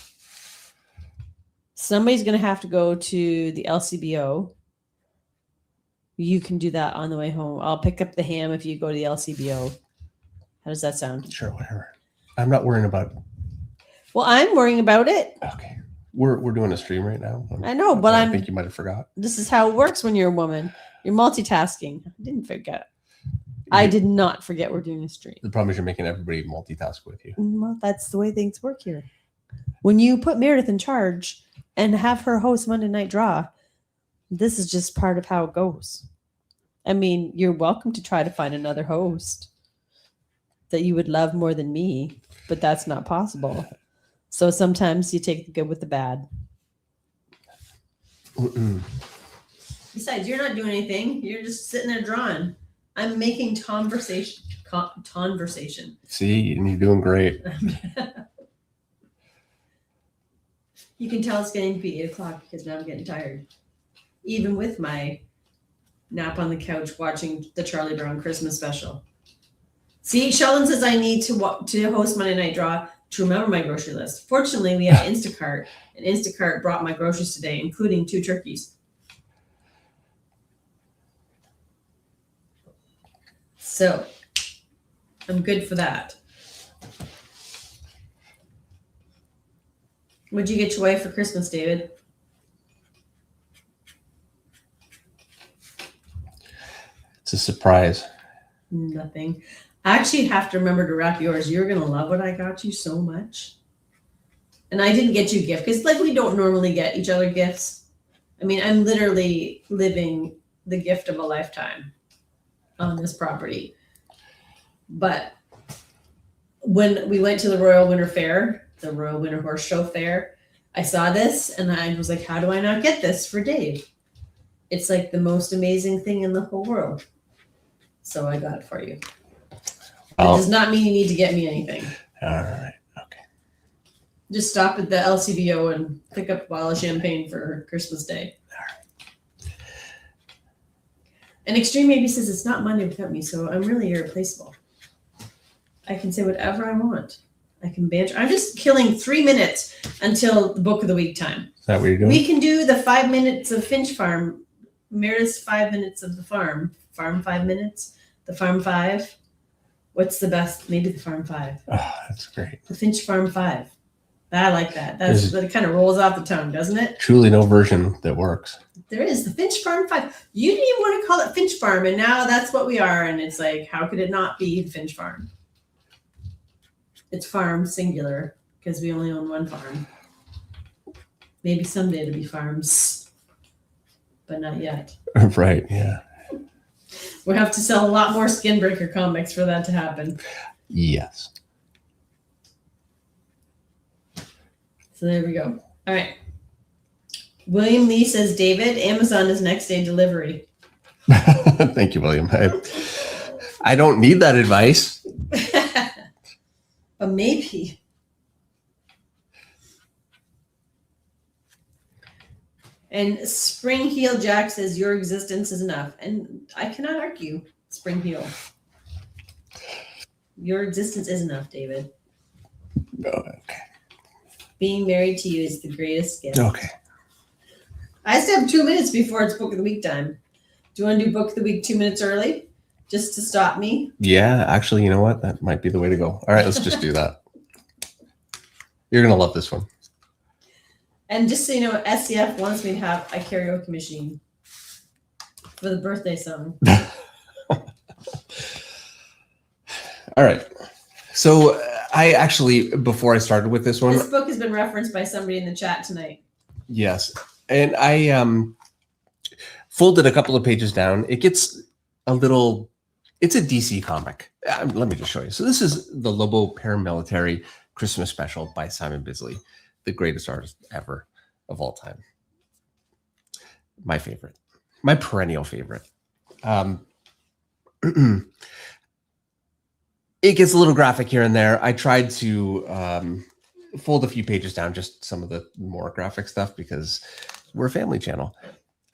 Somebody's going to have to go to the LCBO. You can do that on the way home. I'll pick up the ham if you go to the LCBO. How does that sound? Sure, whatever. I'm not worrying about it. Well, I'm worrying about it. Okay. We're doing a stream right now. I know, but I think you might have forgot. This is how it works when you're a woman. You're multitasking. I didn't forget. I did not forget we're doing a stream. The problem is you're making everybody multitask with you. Well, that's the way things work here. When you put Meredith in charge and have her host Monday Night Draw, this is just part of how it goes. I mean, you're welcome to try to find another host that you would love more than me, but that's not possible. So sometimes you take the good with the bad. Mm-mm. Besides, you're not doing anything. You're just sitting there drawing. I'm making conversation. See, and you're doing great. You can tell it's getting to be 8 o'clock because now I'm getting tired. Even with my nap on the couch watching the Charlie Brown Christmas special. See, Sheldon says I need to host Monday Night Draw to remember my grocery list. Fortunately, we have Instacart, and Instacart brought my groceries today, including 2 turkeys. So, I'm good for that. What'd you get your wife for Christmas, David? It's a surprise. Nothing. I actually have to remember to wrap yours. You're going to love what I got you so much. And I didn't get you a gift because like we don't normally get each other gifts. I mean, I'm literally living the gift of a lifetime on this property. But when we went to the Royal Winter Fair, the Royal Winter Horse Show Fair, I saw this and I was like, how do I not get this for Dave? It's like the most amazing thing in the whole world. So I got it for you. It does not mean you need to get me anything. All right. Okay. Just stop at the LCBO and pick up a bottle of champagne for Christmas Day. All right. And Extreme Maybe says it's not Monday without me, so I'm really irreplaceable. I can say whatever I want. I can banter. I'm just killing 3 minutes until the book of the week time. Is that what you're doing? We can do the 5 minutes of Finch Farm. Meredith's 5 minutes of the farm. Farm 5 minutes. The Farm 5. What's the best? Maybe the Farm 5. Oh, that's great. The Finch Farm 5. I like that. That kind of rolls off the tongue, doesn't it? Truly no version that works. There is the Finch Farm 5. You didn't even want to call it Finch Farm, and now that's what we are. And it's like, how could it not be Finch Farm? It's farm singular because we only own one farm. Maybe someday it'll be farms, but not yet. Right, yeah. We'll have to sell a lot more Skinbreaker comics for that to happen. Yes. So there we go. All right. William Lee says, David, Amazon is next day delivery. Thank you, William. I don't need that advice. But maybe. And Spring Heel Jack says, your existence is enough. And I cannot argue, Spring Heel. Your existence is enough, David. Oh, okay. Being married to you is the greatest gift. Okay. I still have 2 minutes before it's book of the week time. Do you want to do book of the week 2 minutes early? Just to stop me? Yeah, actually, you know what? That might be the way to go. All right, let's just do that. You're going to love this one. And just so you know, SCF wants me to have a karaoke machine for the birthday song. All right. So I actually, before I started with this one. This book has been referenced by somebody in the chat tonight. Yes. And I folded a couple of pages down. It gets a little, it's a DC comic. Let me just show you. So this is the Lobo Paramilitary Christmas Special by Simon Bisley, the greatest artist ever of all time. My favorite, my perennial favorite. It gets a little graphic here and there. I tried to fold a few pages down, just some of the more graphic stuff, because we're a family channel.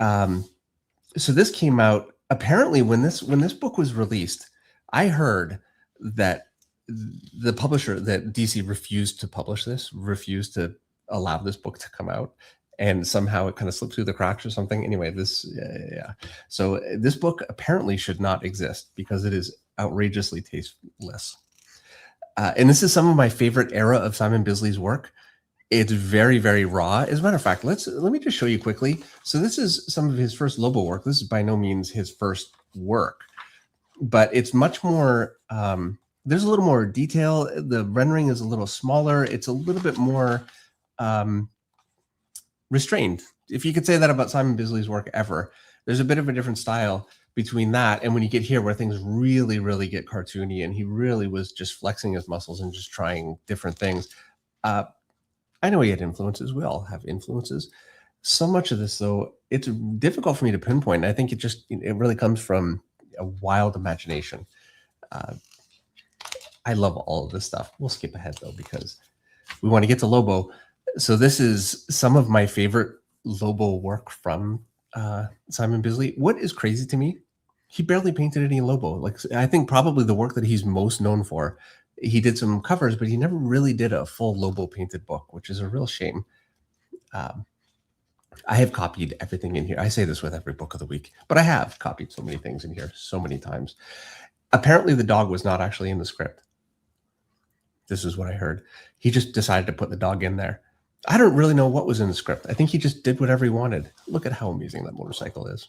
So this came out apparently when this book was released. I heard that the publisher, that DC refused to publish this, refused to allow this book to come out, and somehow it kind of slipped through the cracks or something. Anyway, yeah. So this book apparently should not exist because it is outrageously tasteless. And this is some of my favorite era of Simon Bisley's work. It's very, very raw. As a matter of fact, let me just show you quickly. So this is some of his first Lobo work. This is by no means his first work, but it's much more, there's a little more detail. The rendering is a little smaller. It's a little bit more restrained. If you could say that about Simon Bisley's work ever, there's a bit of a different style between that and when you get here where things really, really get cartoony and he really was just flexing his muscles and just trying different things. I know he had influences. We all have influences. So much of this, though, it's difficult for me to pinpoint. I think it really comes from a wild imagination. Uh, I love all of this stuff. We'll skip ahead though because we want to get to Lobo. So this is some of my favorite Lobo work from Simon Bisley. What is crazy to me, he barely painted any Lobo. Like, I think probably the work that he's most known for, he did some covers, but he never really did a full Lobo painted book, which is a real shame. I have copied everything in here. I say this with every book of the week, but I have copied so many things in here so many times. Apparently the dog was not actually in the script. This is what I heard. He just decided to put the dog in there. I don't really know what was in the script. I think he just did whatever he wanted. Look at how amazing that motorcycle is.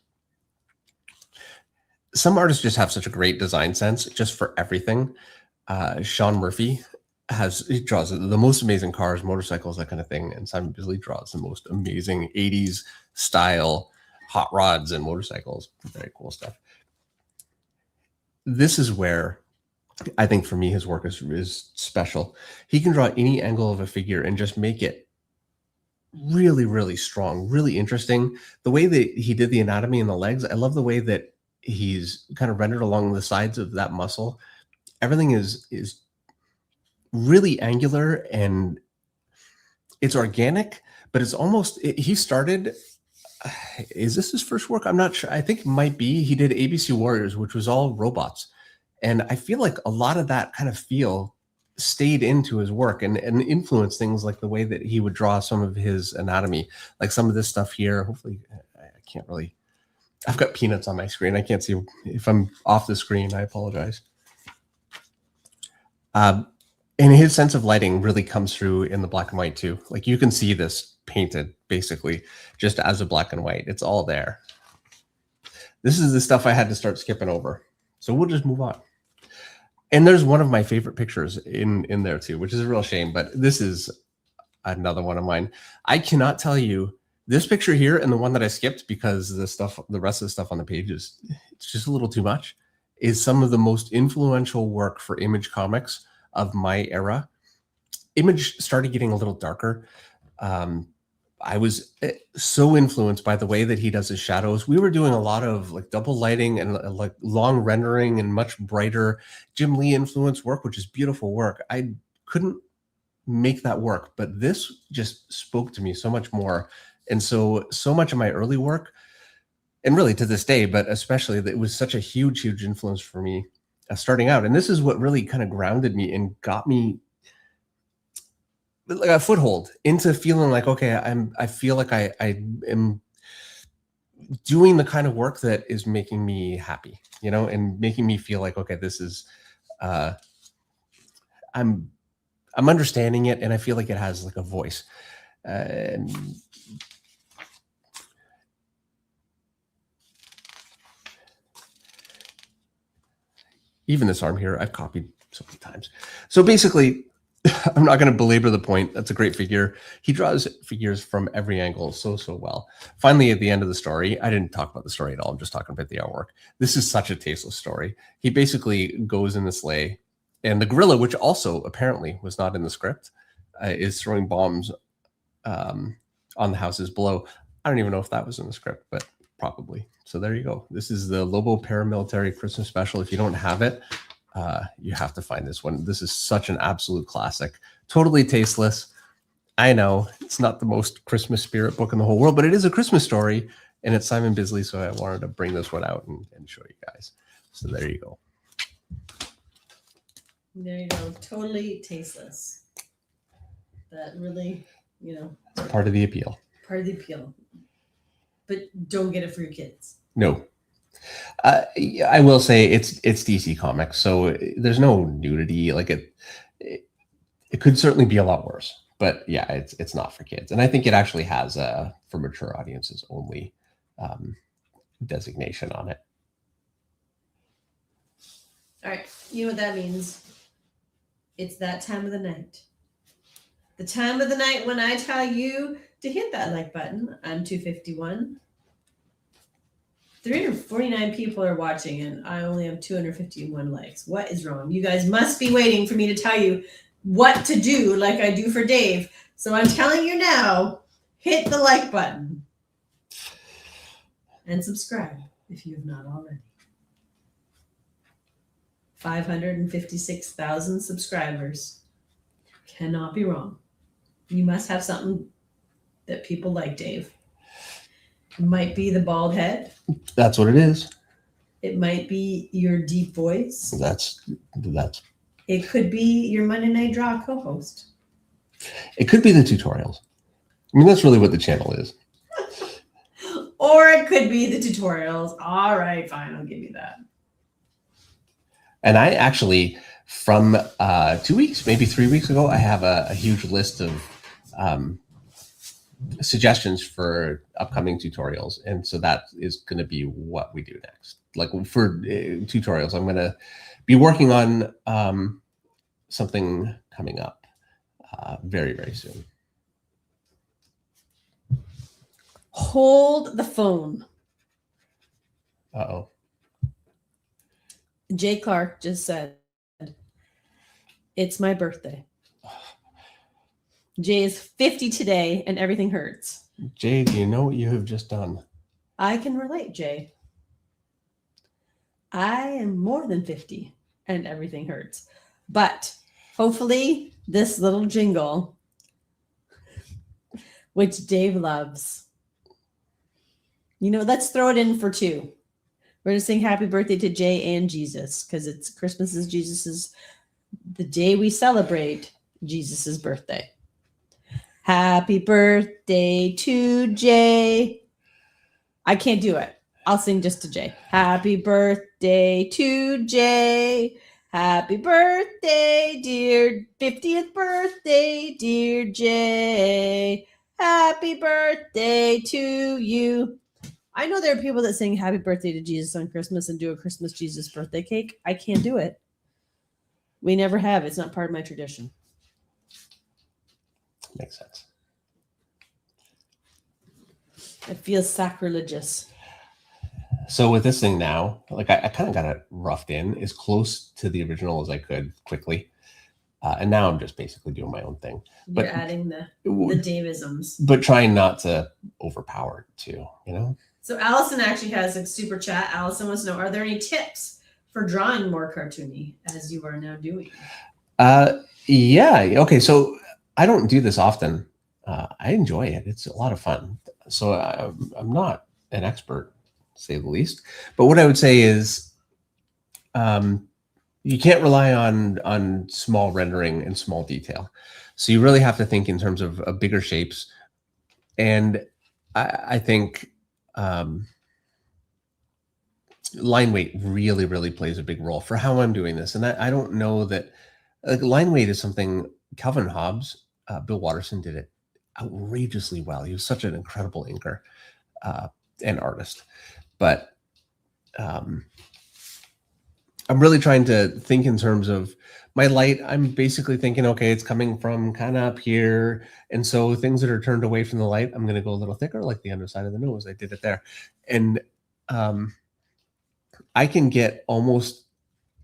Some artists just have such a great design sense just for everything. Sean Murphy he draws the most amazing cars, motorcycles, that kind of thing. And Simon Bisley draws the most amazing 80s style hot rods and motorcycles. Very cool stuff. This is where I think for me his work is special. He can draw any angle of a figure and just make it really, really strong, really interesting. The way that he did the anatomy and the legs, I love the way that he's kind of rendered along the sides of that muscle. Everything is really angular and it's organic, but it's almost, he started, is this his first work? I'm not sure. I think it might be. He did ABC Warriors, which was all robots. And I feel like a lot of that kind of feel stayed into his work and influenced things like the way that he would draw some of his anatomy, like some of this stuff here. Hopefully I can't really, I've got peanuts on my screen. I can't see if I'm off the screen. I apologize. And his sense of lighting really comes through in the black and white too. Like you can see this painted basically just as a black and white. It's all there. This is the stuff I had to start skipping over. So we'll just move on. And there's one of my favorite pictures in there too, which is a real shame, but this is another one of mine. I cannot tell you this picture here and the one that I skipped because the rest of the stuff on the page it's just a little too much, is some of the most influential work for Image Comics of my era. Image started getting a little darker. I was so influenced by the way that he does his shadows. We were doing a lot of like double lighting and like long rendering and much brighter Jim Lee influence work, which is beautiful work. I couldn't make that work, but this just spoke to me so much more. And so much of my early work, and really to this day, but especially that it was such a huge, huge influence for me starting out. And this is what really kind of grounded me and got me like a foothold into feeling like, okay, I feel like I am doing the kind of work that is making me happy, you know, and making me feel like, okay, this is, I'm understanding it and I feel like it has like a voice. And even this arm here, I've copied so many times. So basically, I'm not going to belabor the point. That's a great figure. He draws figures from every angle so well. Finally, at the end of the story, I didn't talk about the story at all. I'm just talking about the artwork. This is such a tasteless story. He basically goes in the sleigh, and the gorilla, which also apparently was not in the script, is throwing bombs on the houses below. I don't even know if that was in the script, but probably. So there you go. This is the Lobo Paramilitary Christmas Special. If you don't have it, you have to find this one. This is such an absolute classic. Totally tasteless. I know it's not the most Christmas spirit book in the whole world, but it is a Christmas story, and it's Simon Bisley, so I wanted to bring this one out and show you guys. So there you go. There you go. Totally tasteless. That really, you know. It's part of the appeal. Part of the appeal. But don't get it for your kids. No. I will say it's DC Comics, so there's no nudity. Like it could certainly be a lot worse, but yeah, it's not for kids. And I think it actually has a for mature audiences only designation on it. All right, you know what that means? It's that time of the night. The time of the night when I tell you to hit that like button. I'm 251. 349 people are watching, and I only have 251 likes. What is wrong? You guys must be waiting for me to tell you what to do like I do for Dave. So I'm telling you now, hit the like button. and subscribe if you have not already. 556,000 subscribers. Cannot be wrong. You must have something that people like, Dave. It might be the bald head. That's what it is. It might be your deep voice. That's. It could be your Monday Night Draw co-host. It could be the tutorials. I mean, that's really what the channel is. Or it could be the tutorials. All right, fine, I'll give you that. And I actually, from 2 weeks, maybe 3 weeks ago, I have a huge list of suggestions for upcoming tutorials. And so that is going to be what we do next. Like for tutorials, I'm going to be working on something coming up very, very soon. Hold the phone. Uh-oh. Jay Clark just said, it's my birthday. Jay is 50 today and everything hurts. Jay, do you know what you have just done? I can relate, Jay. I am more than 50 and everything hurts. But hopefully this little jingle, which Dave loves. You know, let's throw it in for two. We're going to sing happy birthday to Jay and Jesus because it's Christmas is Jesus's, the day we celebrate Jesus's birthday. Happy birthday to Jay. I can't do it. I'll sing just to Jay. Happy birthday to Jay. Happy birthday, dear 50th birthday, dear Jay. Happy birthday to you. I know there are people that sing happy birthday to Jesus on Christmas and do a Christmas Jesus birthday cake. I can't do it. We never have. It's not part of my tradition. Makes sense. It feels sacrilegious. So with this thing now, like I kind of got it roughed in as close to the original as I could quickly. And now I'm just basically doing my own thing. You're adding the Davisms. But trying not to overpower it too, you know? So Allison actually has a super chat. Allison wants to know, are there any tips for drawing more cartoony as you are now doing? Yeah. Okay. So I don't do this often. I enjoy it. It's a lot of fun. So I'm not an expert, to say the least. But what I would say is you can't rely on small rendering and small detail. So you really have to think in terms of bigger shapes. And I think line weight really, really plays a big role for how I'm doing this. And I don't know that line weight is something Calvin Hobbes, Bill Watterson did it outrageously well. He was such an incredible inker and artist. But I'm really trying to think in terms of my light. I'm basically thinking, okay, it's coming from kind of up here. And so things that are turned away from the light, I'm going to go a little thicker, like the underside of the nose. I did it there. And I can get almost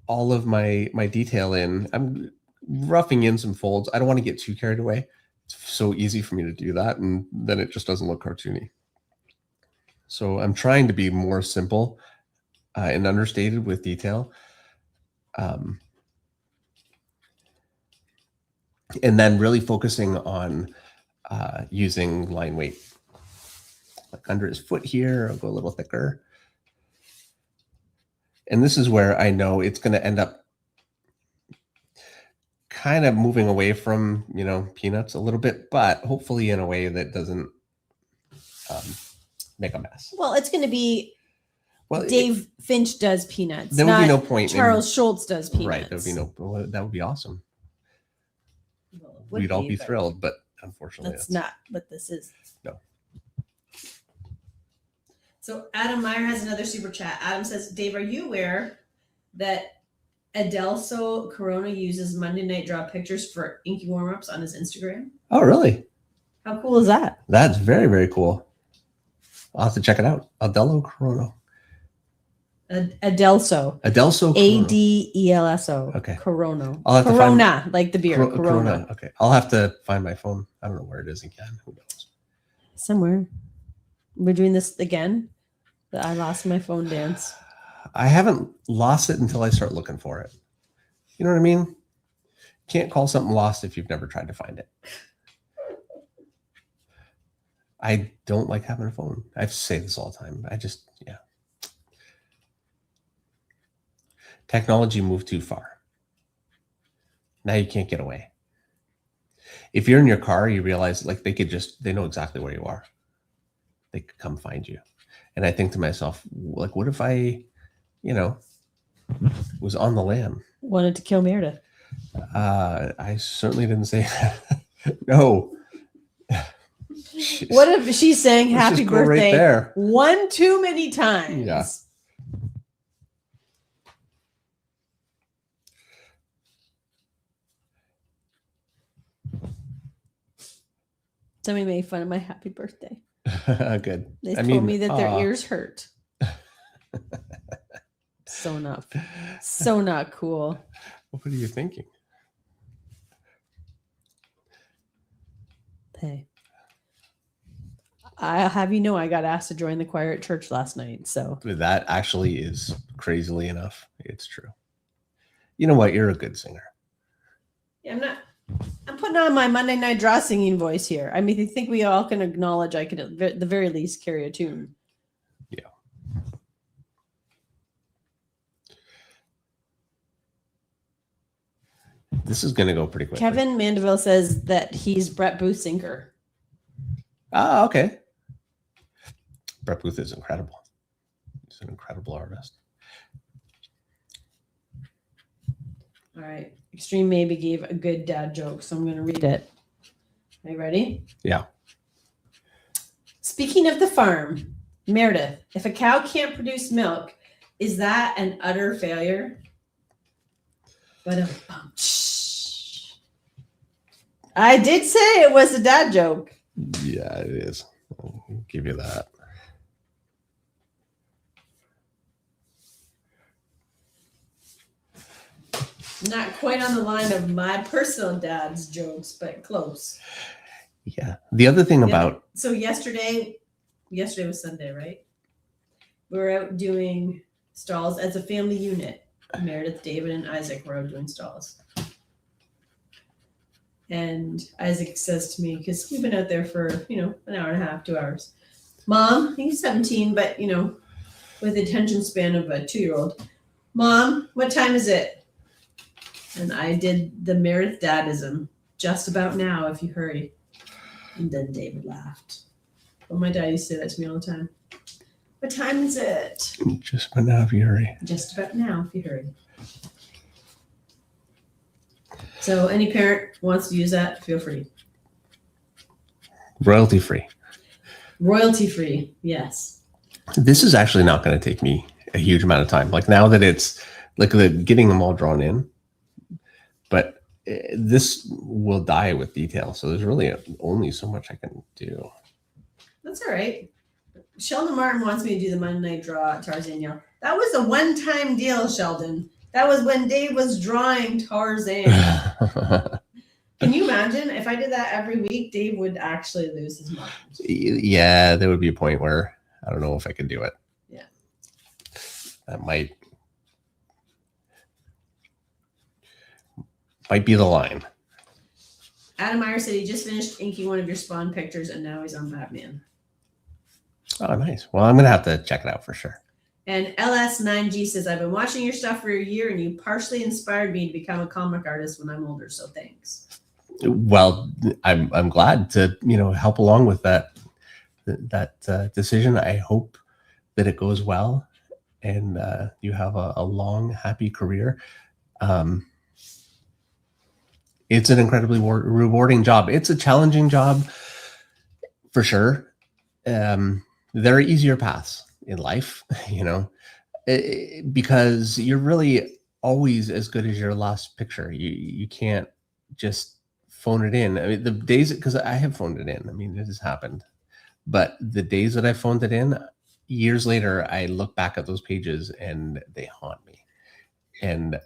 all of my detail in. I'm roughing in some folds. I don't want to get too carried away. It's so easy for me to do that. And then it just doesn't look cartoony. So I'm trying to be more simple and understated with detail. And then really focusing on using line weight. Like under his foot here, I'll go a little thicker. And this is where I know it's going to end up kind of moving away from, you know, Peanuts a little bit, but hopefully in a way that doesn't make a mess. Well, it's going to be Dave Finch does Peanuts. There would be no point. Charles Schultz does Peanuts. Right. There would be no. That would be awesome. Well, We'd all be thrilled, but unfortunately, that's not what this is. No. So Adam Meyer has another super chat. Adam says, Dave, are you aware that Adelso Corona uses Monday Night Draw pictures for inky warm-ups on his Instagram? Oh, really? How cool is that? That's very, very cool. I'll have to check it out. Adelso Corona. Adelso. Adelso. Adelso. Okay. Corona. I'll have to Corona, like the beer. Corona. Okay. I'll have to find my phone. I don't know where it is again. Who knows? Somewhere. We're doing this again. The I lost my phone dance. I haven't lost it until I start looking for it. You know what I mean? Can't call something lost if you've never tried to find it. I don't like having a phone. I say this all the time. Yeah. Technology moved too far. Now you can't get away. If you're in your car, you realize like they know exactly where you are. They could come find you. And I think to myself, like, what if I, was on the lam? Wanted to kill Meredith. I certainly didn't say that. No. What if she's saying happy birthday right there. one too many times? Yeah. Somebody made fun of my happy birthday. Good. They told me that their ears hurt. So not cool. What are you thinking? Hey, I have I got asked to join the choir at church last night. So that actually is crazily enough. It's true. You know what? You're a good singer. Yeah, I'm putting on my Monday night draw singing voice here. I mean, I think we all can acknowledge I could at the very least carry a tune. Yeah. This is going to go pretty quick. Kevin Mandeville says that he's Brett Booth sinker. Ah, okay. Brett Booth is incredible. He's an incredible artist. All right. Extreme Maybe gave a good dad joke, so I'm going to read it. Are you ready? Yeah. Speaking of the farm, Meredith, if a cow can't produce milk, is that an utter failure? But I did say it was a dad joke. Yeah, it is. I'll give you that. Not quite on the line of my personal dad's jokes, but close. Yeah. The other thing about... So yesterday was Sunday, right? We were out doing stalls as a family unit. Meredith, David, and Isaac were out doing stalls. And Isaac says to me, because we've been out there for, an hour and a half, 2 hours. Mom, he's 17, but, with the attention span of a 2-year-old. Mom, what time is it? And I did the Meredith dadism. Just about now, if you hurry. And then David laughed. Well, my dad used to say that to me all the time. What time is it? Just about now, if you hurry. Just about now, if you hurry. So any parent wants to use that, feel free. Royalty free. Royalty free, yes. This is actually not going to take me a huge amount of time. Like now that it's like getting them all drawn in, but this will die with detail. So there's really only so much I can do. That's all right. Sheldon Martin wants me to do the Monday night draw at Tarzan Yell. That was a one-time deal, Sheldon. That was when Dave was drawing Tarzan. Can you imagine if I did that every week? Dave would actually lose his mind. Yeah, there would be a point where I don't know if I could do it. Yeah, that might be the line. Adam Meyer said he just finished inking one of your Spawn pictures and now he's on Batman. Oh, nice. Well, I'm gonna have to check it out for sure. And LS9G says, I've been watching your stuff for a year and you partially inspired me to become a comic artist when I'm older. So thanks. Well, I'm glad to, help along with that decision. I hope that it goes well and you have a long, happy career. It's an incredibly rewarding job. It's a challenging job for sure. There are easier paths in life, because you're really always as good as your last picture. You can't just phone it in. I mean, the days, because I have phoned it in. I mean, it has happened. But the days that I phoned it in, years later, I look back at those pages and they haunt me. And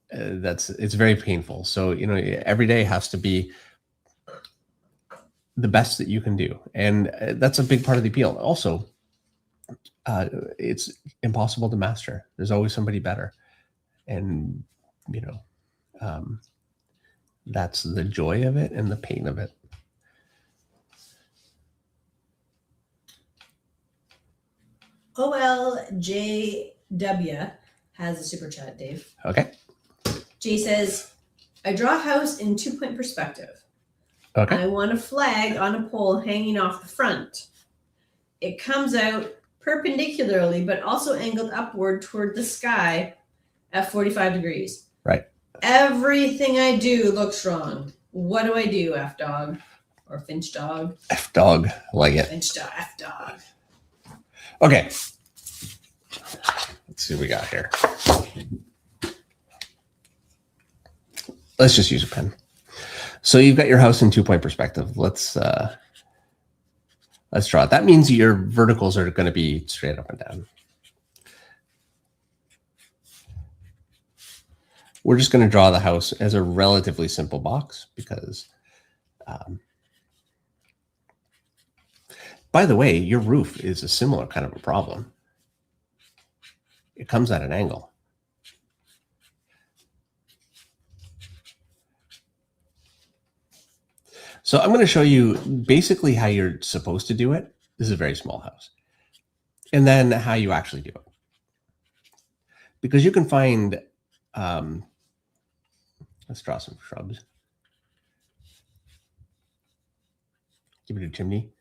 it's very painful. So, every day has to be the best that you can do. And that's a big part of the appeal. Also, it's impossible to master. There's always somebody better. And, that's the joy of it and the pain of it. OLJW has a super chat, Dave. Okay. Jay says, I draw a house in 2-point perspective. Okay. I want a flag on a pole hanging off the front. It comes out perpendicularly, but also angled upward toward the sky at 45 degrees. Right. Everything I do looks wrong. What do I do, F dog? Or Finch dog? F dog. Like it. Finch dog, F dog. Okay. Let's see what we got here. Let's just use a pen. So you've got your house in 2-point perspective. Let's draw it. That means your verticals are going to be straight up and down. We're just going to draw the house as a relatively simple box because, by the way, your roof is a similar kind of a problem. It comes at an angle. So I'm going to show you basically how you're supposed to do it. This is a very small house. And then how you actually do it. Because you can find, let's draw some shrubs. Give it a chimney.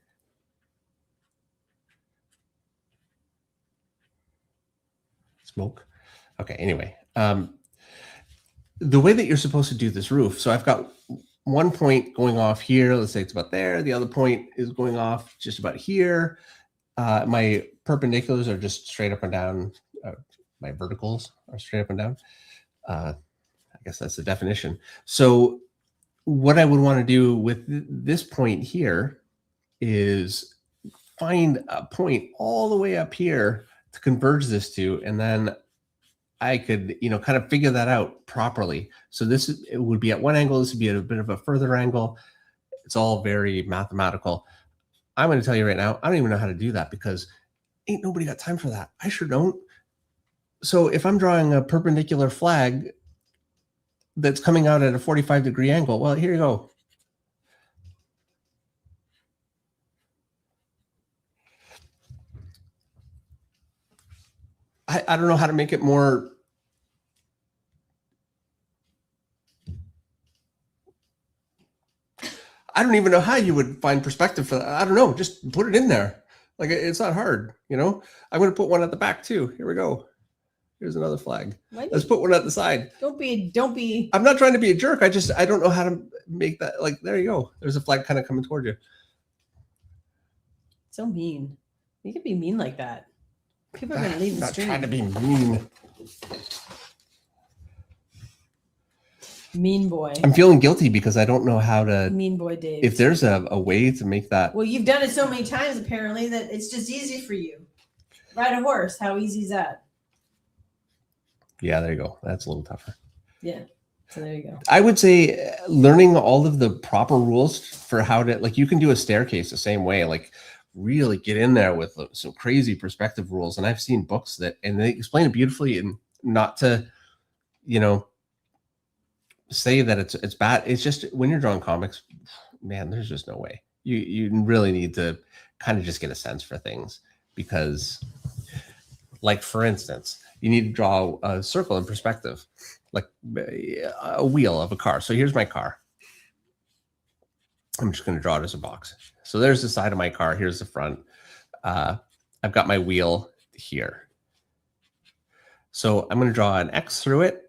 Smoke. Okay, anyway. The way that you're supposed to do this roof, so I've got one point going off here. Let's say it's about there. The other point is going off just about here. My perpendiculars are just straight up and down. My verticals are straight up and down. I guess that's the definition. So what I would want to do with this point here is find a point all the way up here to converge this to, and then I could, kind of figure that out properly. So it would be at one angle. This would be at a bit of a further angle. It's all very mathematical. I'm going to tell you right now, I don't even know how to do that because ain't nobody got time for that. I sure don't. So if I'm drawing a perpendicular flag that's coming out at a 45-degree angle, well, here you go. I don't know how to make it more. I don't even know how you would find perspective for that. I don't know. Just put it in there. Like, it's not hard, I'm going to put one at the back too. Here we go. Here's another flag. Let's put one at the side. Don't be. I'm not trying to be a jerk. I don't know how to make that. Like, there you go. There's a flag kind of coming toward you. So mean. You could be mean like that. People are going to leave the stream. Not trying to be mean. Mean boy. I'm feeling guilty because I don't know how to. Mean boy Dave. If there's a way to make that. Well, you've done it so many times apparently that it's just easy for you. Ride a horse. How easy is that? Yeah, there you go. That's a little tougher. Yeah. So there you go. I would say learning all of the proper rules for how to, like, you can do a staircase the same way, like really get in there with some crazy perspective rules. And I've seen books and they explain it beautifully, and not to, say that it's bad. It's just when you're drawing comics, man, there's just no way. You really need to kind of just get a sense for things, because, like, for instance, you need to draw a circle in perspective, like a wheel of a car. So here's my car. I'm just going to draw it as a box. So there's the side of my car. Here's the front. I've got my wheel here. So I'm going to draw an X through it,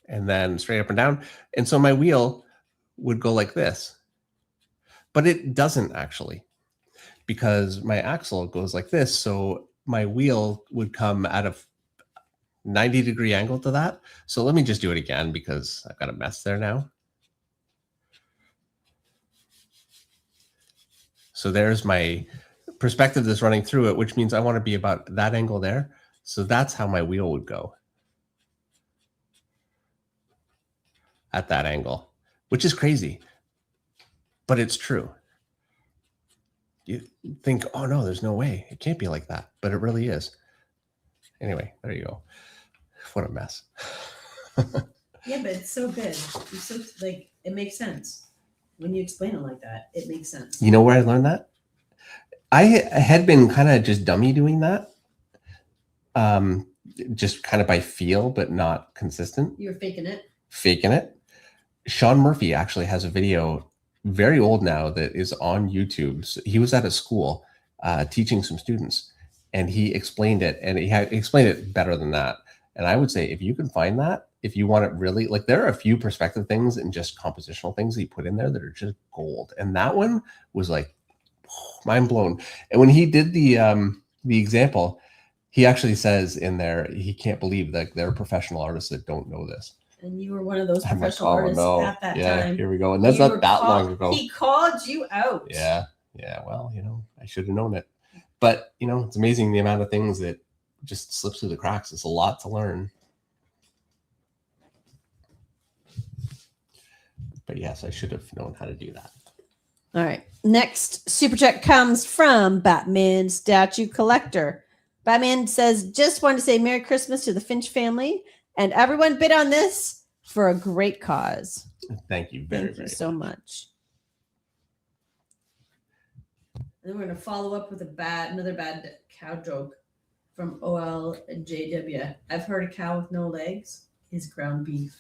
and then straight up and down. And so my wheel would go like this, but it doesn't actually, because my axle goes like this. So my wheel would come at a 90-degree angle to that. So let me just do it again, because I've got a mess there now. So there's my perspective that's running through it, which means I want to be about that angle there. So that's how my wheel would go. At that angle, which is crazy, but it's true. you think, oh no, there's no way. It can't be like that. But it really is. Anyway, there you go. What a mess. Yeah, but it's so good. It's so, like, it makes sense. When you explain it like that, it makes sense. You know where I learned that? I had been kind of just dummy doing that. Just kind of by feel, but not consistent. You were faking it. Faking it. Sean Murphy actually has a video, very old now, that is on YouTube. So he was at a school teaching some students, and he explained it, and he explained it better than that. And I would say if you can find that, if you want it really, like, there are a few perspective things and just compositional things that you put in there that are just gold. And that one was like mind blown. And when he did the example, he actually says in there, he can't believe that there are professional artists that don't know this. And you were one of those I'm like, professional artists at that time. Here we go. And that's not that long ago. He called you out. Yeah. Well, I should have known it. But, it's amazing the amount of things that just slips through the cracks. It's a lot to learn. But yes, I should have known how to do that. All right. Next super chat comes from Batman Statue Collector. Batman says, just wanted to say Merry Christmas to the Finch family and everyone bid on this for a great cause. Thank you Thank you so much. And we're going to follow up with another bad cow joke from OLJW. I've heard a cow with no legs is ground beef.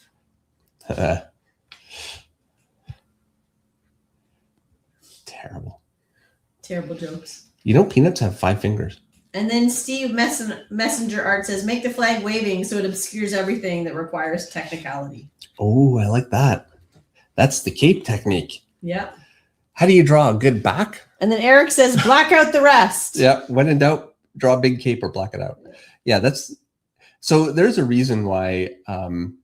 Terrible jokes. Peanuts have 5 fingers. And then Steve Messenger Art says, make the flag waving so it obscures everything that requires technicality. Oh, I like that. That's the cape technique. Yep. How do you draw a good back? And then Eric says, black out the rest. Yeah. When in doubt, draw a big cape or black it out. Yeah, so there's a reason why, gun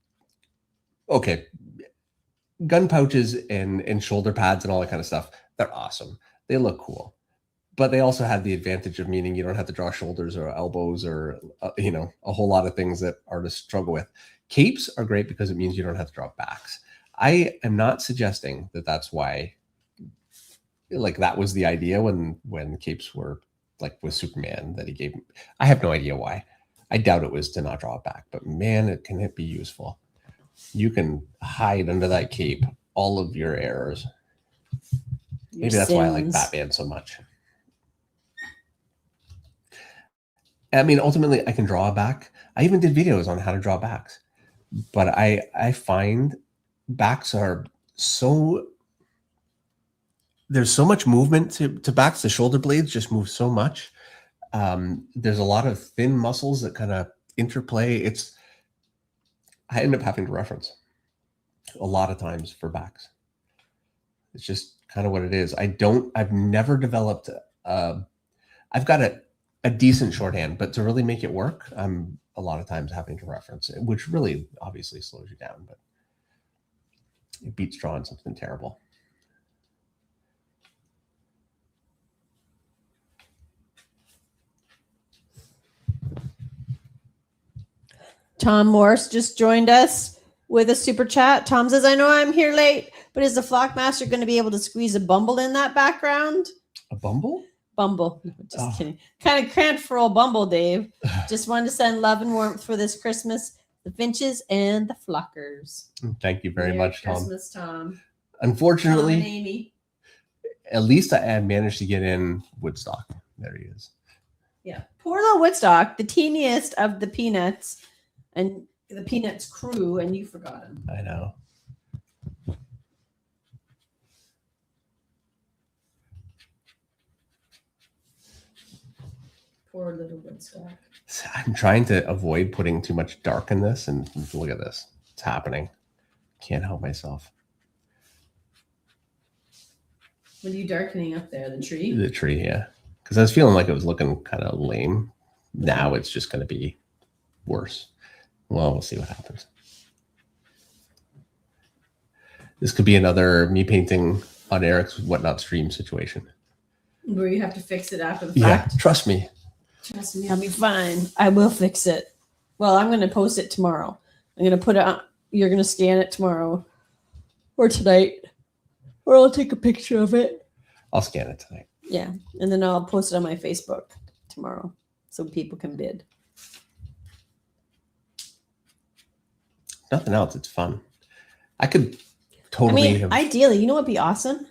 pouches and shoulder pads and all that kind of stuff, they're awesome. They look cool. But they also have the advantage of meaning you don't have to draw shoulders or elbows or, a whole lot of things that artists struggle with. Capes are great because it means you don't have to draw backs. I am not suggesting that that's why, that was the idea when capes were, with Superman that he gave. I have no idea why. I doubt it was to not draw it back, but man, can it be useful. You can hide under that cape all of your errors. Maybe that's why I like Batman so much. I mean, ultimately, I can draw a back. I even did videos on how to draw backs. But I find backs are there's so much movement to backs. The shoulder blades just move so much. There's a lot of thin muscles that kind of interplay. I end up having to reference a lot of times for backs. It's just kind of what it is. I've never developed, I've got a decent shorthand, but to really make it work, I'm a lot of times having to reference it, which really obviously slows you down, but it beats drawing something terrible. Tom Morse just joined us with a super chat. Tom says, I know I'm here late, but is the Flockmaster going to be able to squeeze a Bumble in that background? A Bumble? Bumble. Just kidding. Kind of cramped for old Bumble, Dave. Just wanted to send love and warmth for this Christmas, the Finches and the Flockers. Thank you very much, Tom. Christmas, Tom. Unfortunately, Tom and Amy. At least I managed to get in Woodstock. There he is. Yeah. Poor little Woodstock, the teeniest of the Peanuts and the Peanuts crew, and you forgot him. I know. Poor little Woodstock. I'm trying to avoid putting too much dark in this, and look at this. It's happening. Can't help myself. What are you darkening up there? The tree? The tree, yeah. Because I was feeling like it was looking kind of lame. Now it's just going to be worse. Well, we'll see what happens. This could be another me painting on Eric's Whatnot stream situation. Where you have to fix it after the fact? Yeah, trust me. Trust me, I'll be fine. I will fix it. Well, I'm going to post it tomorrow. I'm going to put it on. You're going to scan it tomorrow or tonight. Or I'll take a picture of it. I'll scan it tonight. Yeah, and then I'll post it on my Facebook tomorrow so people can bid. Nothing else. It's fun. I could totally have... ideally, you know what'd be awesome?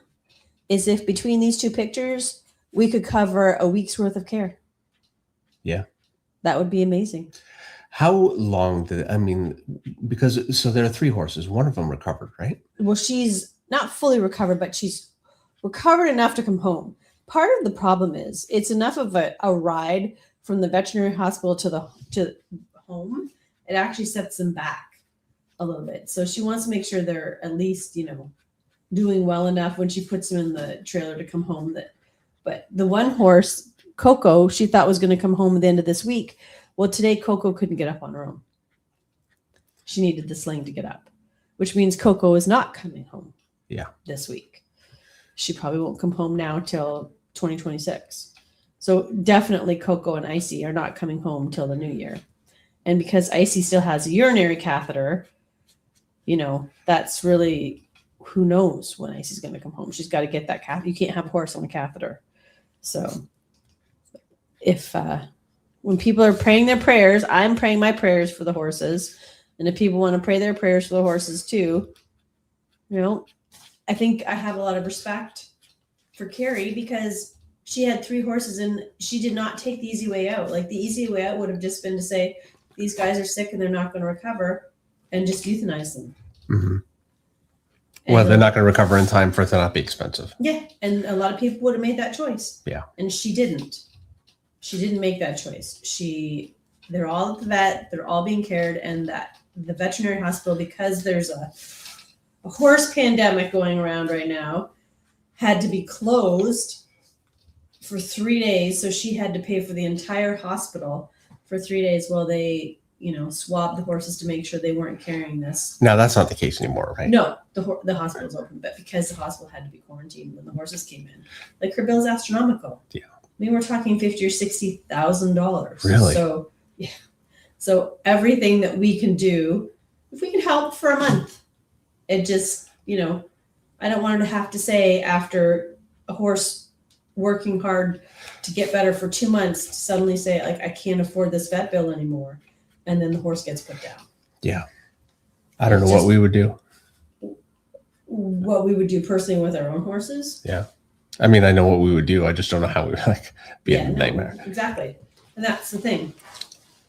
Is if between these two pictures, we could cover a week's worth of care. Yeah. That would be amazing. How long did... I mean, because... So there are 3 horses. One of them recovered, right? Well, she's not fully recovered, but she's recovered enough to come home. Part of the problem is it's enough of a ride from the veterinary hospital to home. It actually sets them back a little bit. So she wants to make sure they're at least, doing well enough when she puts them in the trailer to come home. But the one horse, Coco, she thought was going to come home at the end of this week. Well, today Coco couldn't get up on her own. She needed the sling to get up, which means Coco is not coming home. Yeah. This week. She probably won't come home now till 2026. So definitely Coco and Icy are not coming home till the new year. And because Icy still has a urinary catheter, that's really, who knows when Icy's going to come home. She's got to get that catheter. You can't have a horse on a catheter. So if when people are praying their prayers, I'm praying my prayers for the horses. And if people want to pray their prayers for the horses too, I think I have a lot of respect for Carrie because she had 3 horses and she did not take the easy way out. Like the easy way out would have just been to say, these guys are sick and they're not going to recover and just euthanize them. Mm-hmm. Well, they're not going to recover in time for it to not be expensive. Yeah. And a lot of people would have made that choice. Yeah. And she didn't. She didn't make that choice. They're all at the vet. They're all being cared. And that the veterinary hospital, because there's a horse pandemic going around right now, had to be closed for 3 days. So she had to pay for the entire hospital for 3 days while they, swabbed the horses to make sure they weren't carrying this. Now that's not the case anymore, right? No, the hospital's open, but because the hospital had to be quarantined when the horses came in, like her bill's astronomical. Yeah. I mean, we're talking $50,000 or $60,000. Really? So, yeah. So everything that we can do, if we can help for a month, it just, I don't want her to have to say after a horse working hard to get better for 2 months to suddenly say, like, I can't afford this vet bill anymore. And then the horse gets put down. Yeah. I don't know what we would do. What we would do personally with our own horses. Yeah. I mean, I know what we would do. I just don't know how we would be a nightmare. Exactly. And that's the thing.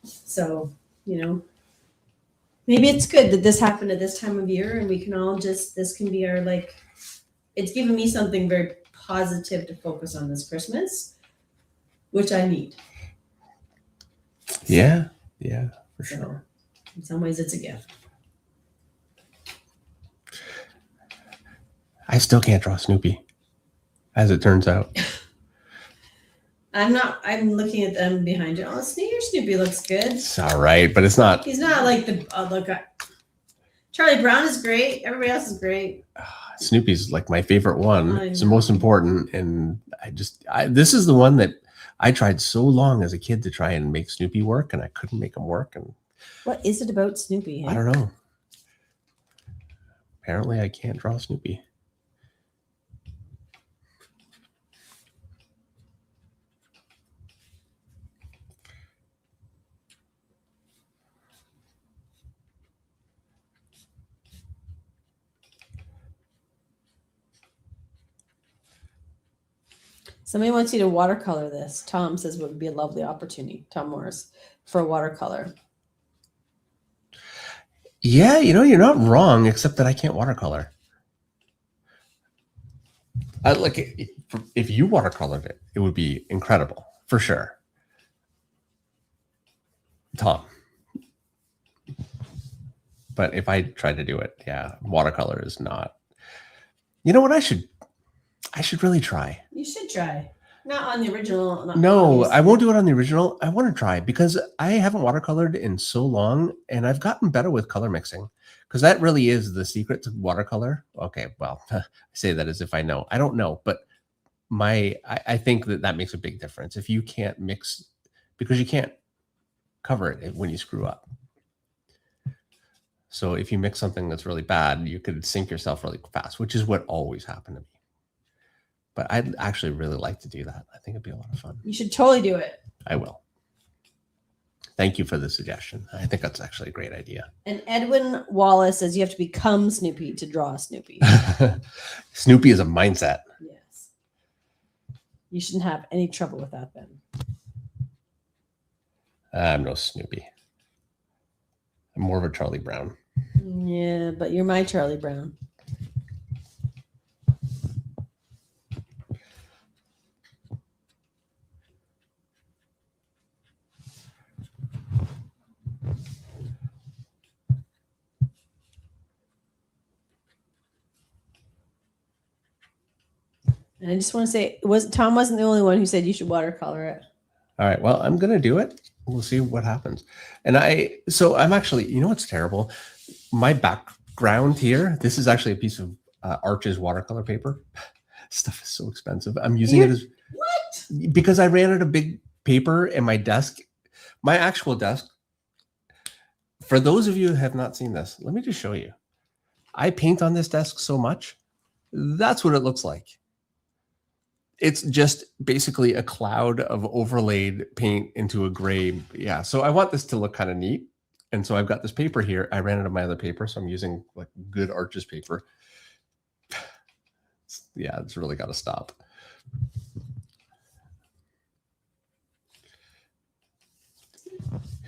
So, maybe it's good that this happened at this time of year and we can all this can be our, it's given me something very positive to focus on this Christmas, which I need. Yeah. Yeah, for sure. So, in some ways it's a gift. I still can't draw Snoopy, as it turns out. I'm looking at them behind you. Oh, Snoopy looks good. It's all right, but it's not. He's not like Charlie Brown is great. Everybody else is great. Snoopy's like my favorite one. It's the most important. And this is the one that I tried so long as a kid to try and make Snoopy work, and I couldn't make him work. And what is it about Snoopy? I don't know. Apparently I can't draw Snoopy. Somebody wants you to watercolor this. Tom says it would be a lovely opportunity, Tom Morris, for a watercolor. Yeah, you're not wrong, except that I can't watercolor. If you watercolored it, it would be incredible, for sure. Tom. But if I tried to do it, yeah, watercolor is not. You know what? I should really try. You should try. Not on the original. No, I won't do it on the original. I want to try because I haven't watercolored in so long, and I've gotten better with color mixing because that really is the secret to watercolor. Okay, well, I say that as if I know. I don't know, but I think that makes a big difference. If you can't mix, because you can't cover it when you screw up. So if you mix something that's really bad, you could sink yourself really fast, which is what always happened to me. But I'd actually really like to do that. I think it'd be a lot of fun. You should totally do it. I will. Thank you for the suggestion. I think that's actually a great idea. And Edwin Wallace says you have to become Snoopy to draw Snoopy. Snoopy is a mindset. Yes. You shouldn't have any trouble with that then. I'm no Snoopy. I'm more of a Charlie Brown. Yeah, but you're my Charlie Brown. And I just want to say, Tom wasn't the only one who said you should watercolor it. All right. Well, I'm gonna do it. We'll see what happens. And I'm actually, you know what's terrible? My background here, this is actually a piece of Arch's watercolor paper. Stuff is so expensive. I'm using it as what? Because I ran out of big paper and my desk, my actual desk. For those of you who have not seen this, let me just show you. I paint on this desk so much. That's what it looks like. It's just basically a cloud of overlaid paint into a gray. Yeah. So I want this to look kind of neat. And so I've got this paper here. I ran out of my other paper. So I'm using like good Arches paper. Yeah, it's really got to stop.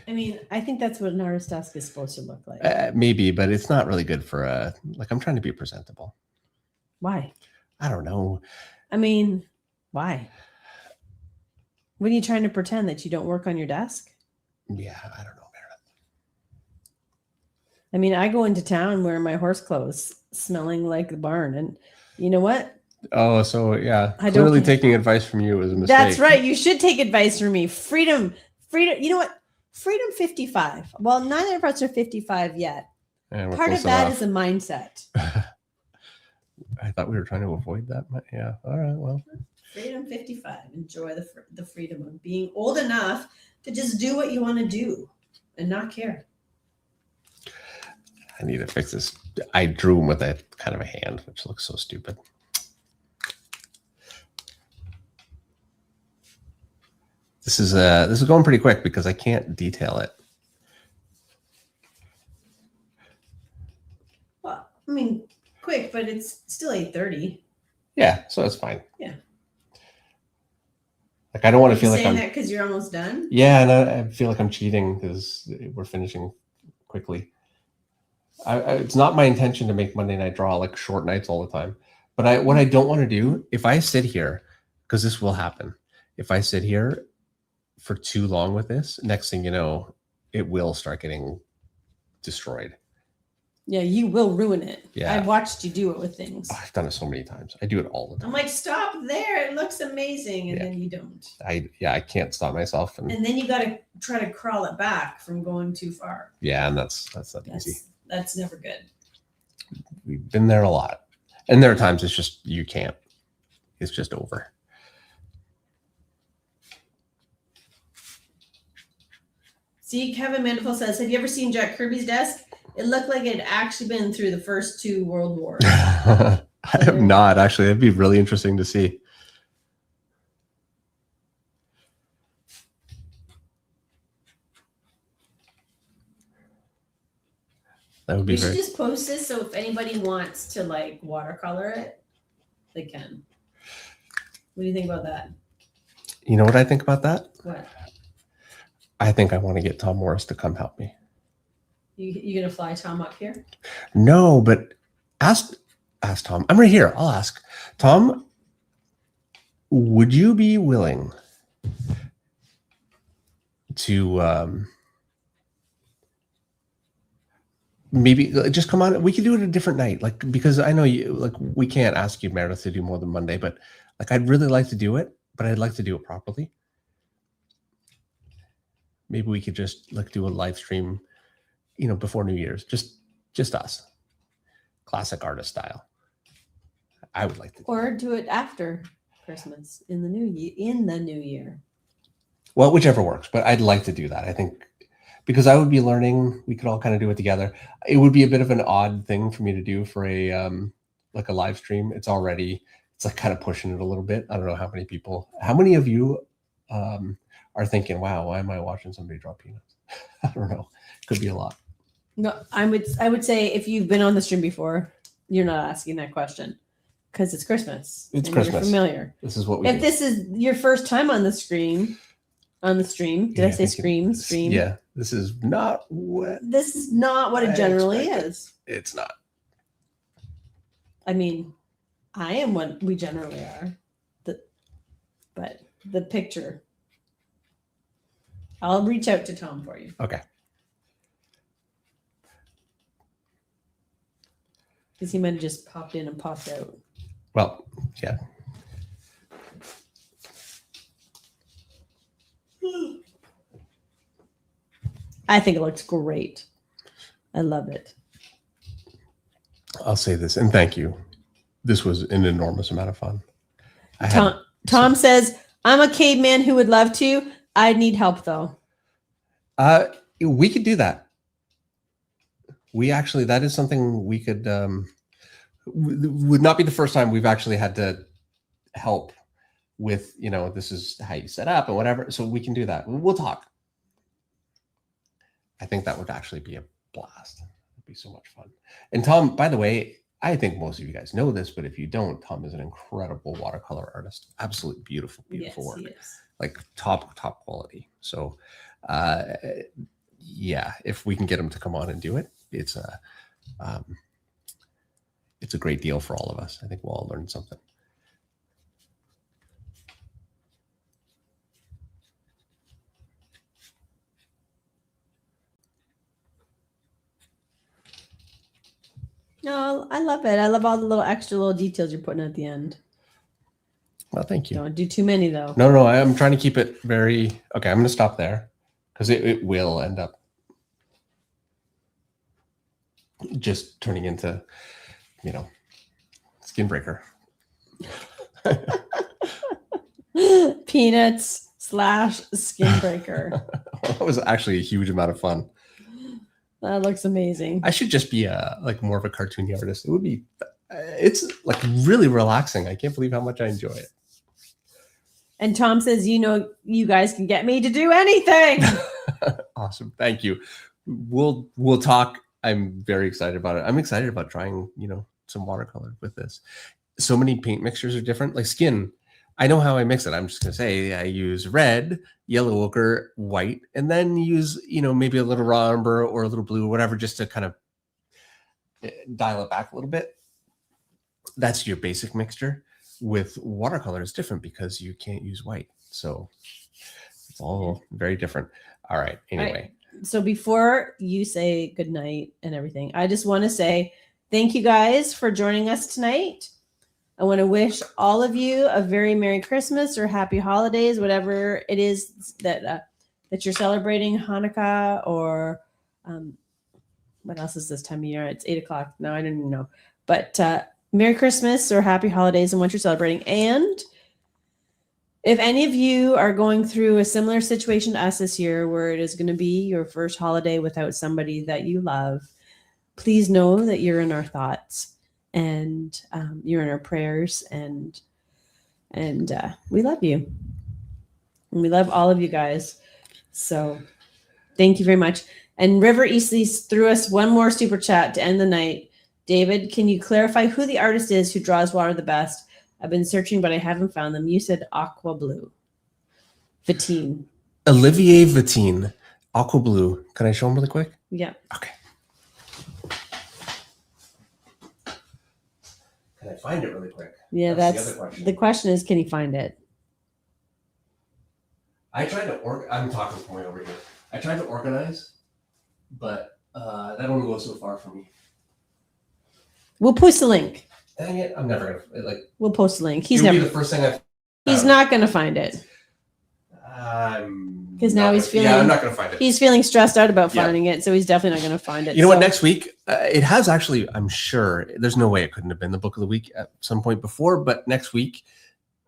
I mean, I think that's what an artist desk is supposed to look like. Maybe, but it's not really good for like I'm trying to be presentable. Why? I don't know. I mean, why? When are you trying to pretend that you don't work on your desk? Yeah, I don't know, Meredith. I mean, I go into town wearing my horse clothes, smelling like the barn. And you know what? Oh, so yeah. Clearly taking advice from you is a mistake. That's right. You should take advice from me. Freedom. You know what? Freedom 55. Well, neither of us are 55 yet. Part of that is a mindset. I thought we were trying to avoid that. Yeah. All right. Well. Freedom 55. Enjoy the freedom of being old enough to just do what you want to do and not care. I need to fix this. I drew him with a kind of a hand, which looks so stupid. This is going pretty quick because I can't detail it. Well, I mean, quick, but it's still 8:30. Yeah, so it's fine. Yeah. Like I don't want to feel like I'm saying that because you're almost done. Yeah, and I feel like I'm cheating because we're finishing quickly. It's not my intention to make Monday Night Draw like short nights all the time. But what I don't want to do, if I sit here, because this will happen, if I sit here for too long with this, next thing you know, it will start getting destroyed. Yeah, you will ruin it. Yeah. I've watched you do it with things. I've done it so many times. I do it all the time. I'm like, stop there. It looks amazing. And then you don't. I can't stop myself. And then you got to try to crawl it back from going too far. Yeah, and that's not easy. That's never good. We've been there a lot. And there are times it's just, you can't. It's just over. See, Kevin Mandeville says, have you ever seen Jack Kirby's desk? It looked like it had actually been through the first 2 world wars. I have not, actually. That'd be really interesting to see. That would be we should just post this so if anybody wants to like watercolor it, they can. What do you think about that? You know what I think about that? What? I think I want to get Tom Morris to come help me. You gonna fly Tom up here? No, but ask Tom. I'm right here. I'll ask Tom. Would you be willing to maybe just come on? We could do it a different night, like because I know you like we can't ask you, Meredith, to do more than Monday, but like I'd really like to do it, but I'd like to do it properly. Maybe we could just like do a live stream, you know, before New Year's, just us, classic artist style. I would like to, or do it after Christmas in the new year. Well, whichever works, but I'd like to do that. I think because I would be learning, we could all kind of do it together. It would be a bit of an odd thing for me to do for a like a live stream. It's it's like kind of pushing it a little bit. I don't know how many of you are thinking, wow, why am I watching somebody draw peanuts? I don't know. Could be a lot. No, I would say if you've been on the stream before, you're not asking that question because it's Christmas. It's Christmas. You're familiar. This is what we If do. this is your first time on the stream, did I say stream? Stream. Yeah. This is not what it generally is. It's not. I mean, I am what we generally are. But the picture. I'll reach out to Tom for you. Okay. Because he might have just popped in and popped out. Well, yeah. I think it looks great. I love it. I'll say this, and thank you. This was an enormous amount of fun. Tom says, I'm a caveman who would love to. I need help, though. We could do that. That is something we could, would not be the first time we've actually had to help with, this is how you set up and whatever. So we can do that. We'll talk. I think that would actually be a blast. It'd be so much fun. And Tom, by the way, I think most of you guys know this, but if you don't, Tom is an incredible watercolor artist. Absolutely beautiful work. He is. Like top quality. So, yeah, if we can get him to come on and do it, it's a great deal for all of us. I think we'll all learn something. No, I love it. I love all the little extra little details you're putting at the end. Well, thank you. Don't do too many, though. No, I am trying to keep it very... Okay, I'm going to stop there because it will end up just turning into, Skinbreaker. Peanuts / Skinbreaker. That was actually a huge amount of fun. That looks amazing. I should just be more of a cartoony artist. It would be... It's like really relaxing. I can't believe how much I enjoy it. And Tom says, you guys can get me to do anything. Awesome. Thank you. We'll talk. I'm very excited about it. I'm excited about trying, some watercolor with this. So many paint mixtures are different. Like skin, I know how I mix it. I'm just going to say I use red, yellow ochre, white, and then use, maybe a little raw umber or a little blue or whatever, just to kind of dial it back a little bit. That's your basic mixture. With watercolor, it's different because you can't use white. So it's all very different. All right. Anyway. All right. So before you say goodnight and everything, I just want to say thank you guys for joining us tonight. I want to wish all of you a very Merry Christmas or Happy Holidays, whatever it is that you're celebrating, Hanukkah or what else is this time of year? It's 8:00 now. I don't even know. But Merry Christmas or Happy Holidays and what you're celebrating. And if any of you are going through a similar situation to us this year where it is going to be your first holiday without somebody that you love, please know that you're in our thoughts and you're in our prayers and we love you. And we love all of you guys. So thank you very much. And River Eastley threw us one more super chat to end the night. David, can you clarify who the artist is who draws water the best? I've been searching, but I haven't found them. You said Aqua Blue. Vatine. Olivier Vatine. Aqua Blue. Can I show him really quick? Yeah. Okay. Can I find it really quick? Yeah, that's the question is, can he find it? I tried to I'm talking from way over here. I tried to organize, but that only goes so far for me. We'll post a link. Dang it! I'm never gonna We'll post a link. He's never. Be the first thing He's not gonna find it. Because now he's feeling. Yeah, I'm not gonna find it. He's feeling stressed out about finding it, so he's definitely not gonna find it. You know what? Next week, it has actually. I'm sure there's no way it couldn't have been the book of the week at some point before, but next week,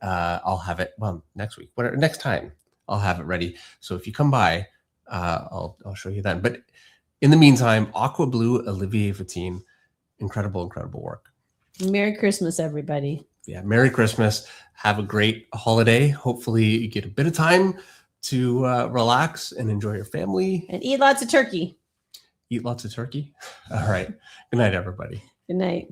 I'll have it. Well, next week, whatever. Next time, I'll have it ready. So if you come by, I'll show you then. But in the meantime, Aqua Blue, Olivier Vatine. Incredible work. Merry Christmas, everybody. yeah, Merry Christmas. Have a great holiday. Hopefully you get a bit of time to relax and enjoy your family. And eat lots of turkey. Eat lots of turkey. All right. Good night, everybody. Good night.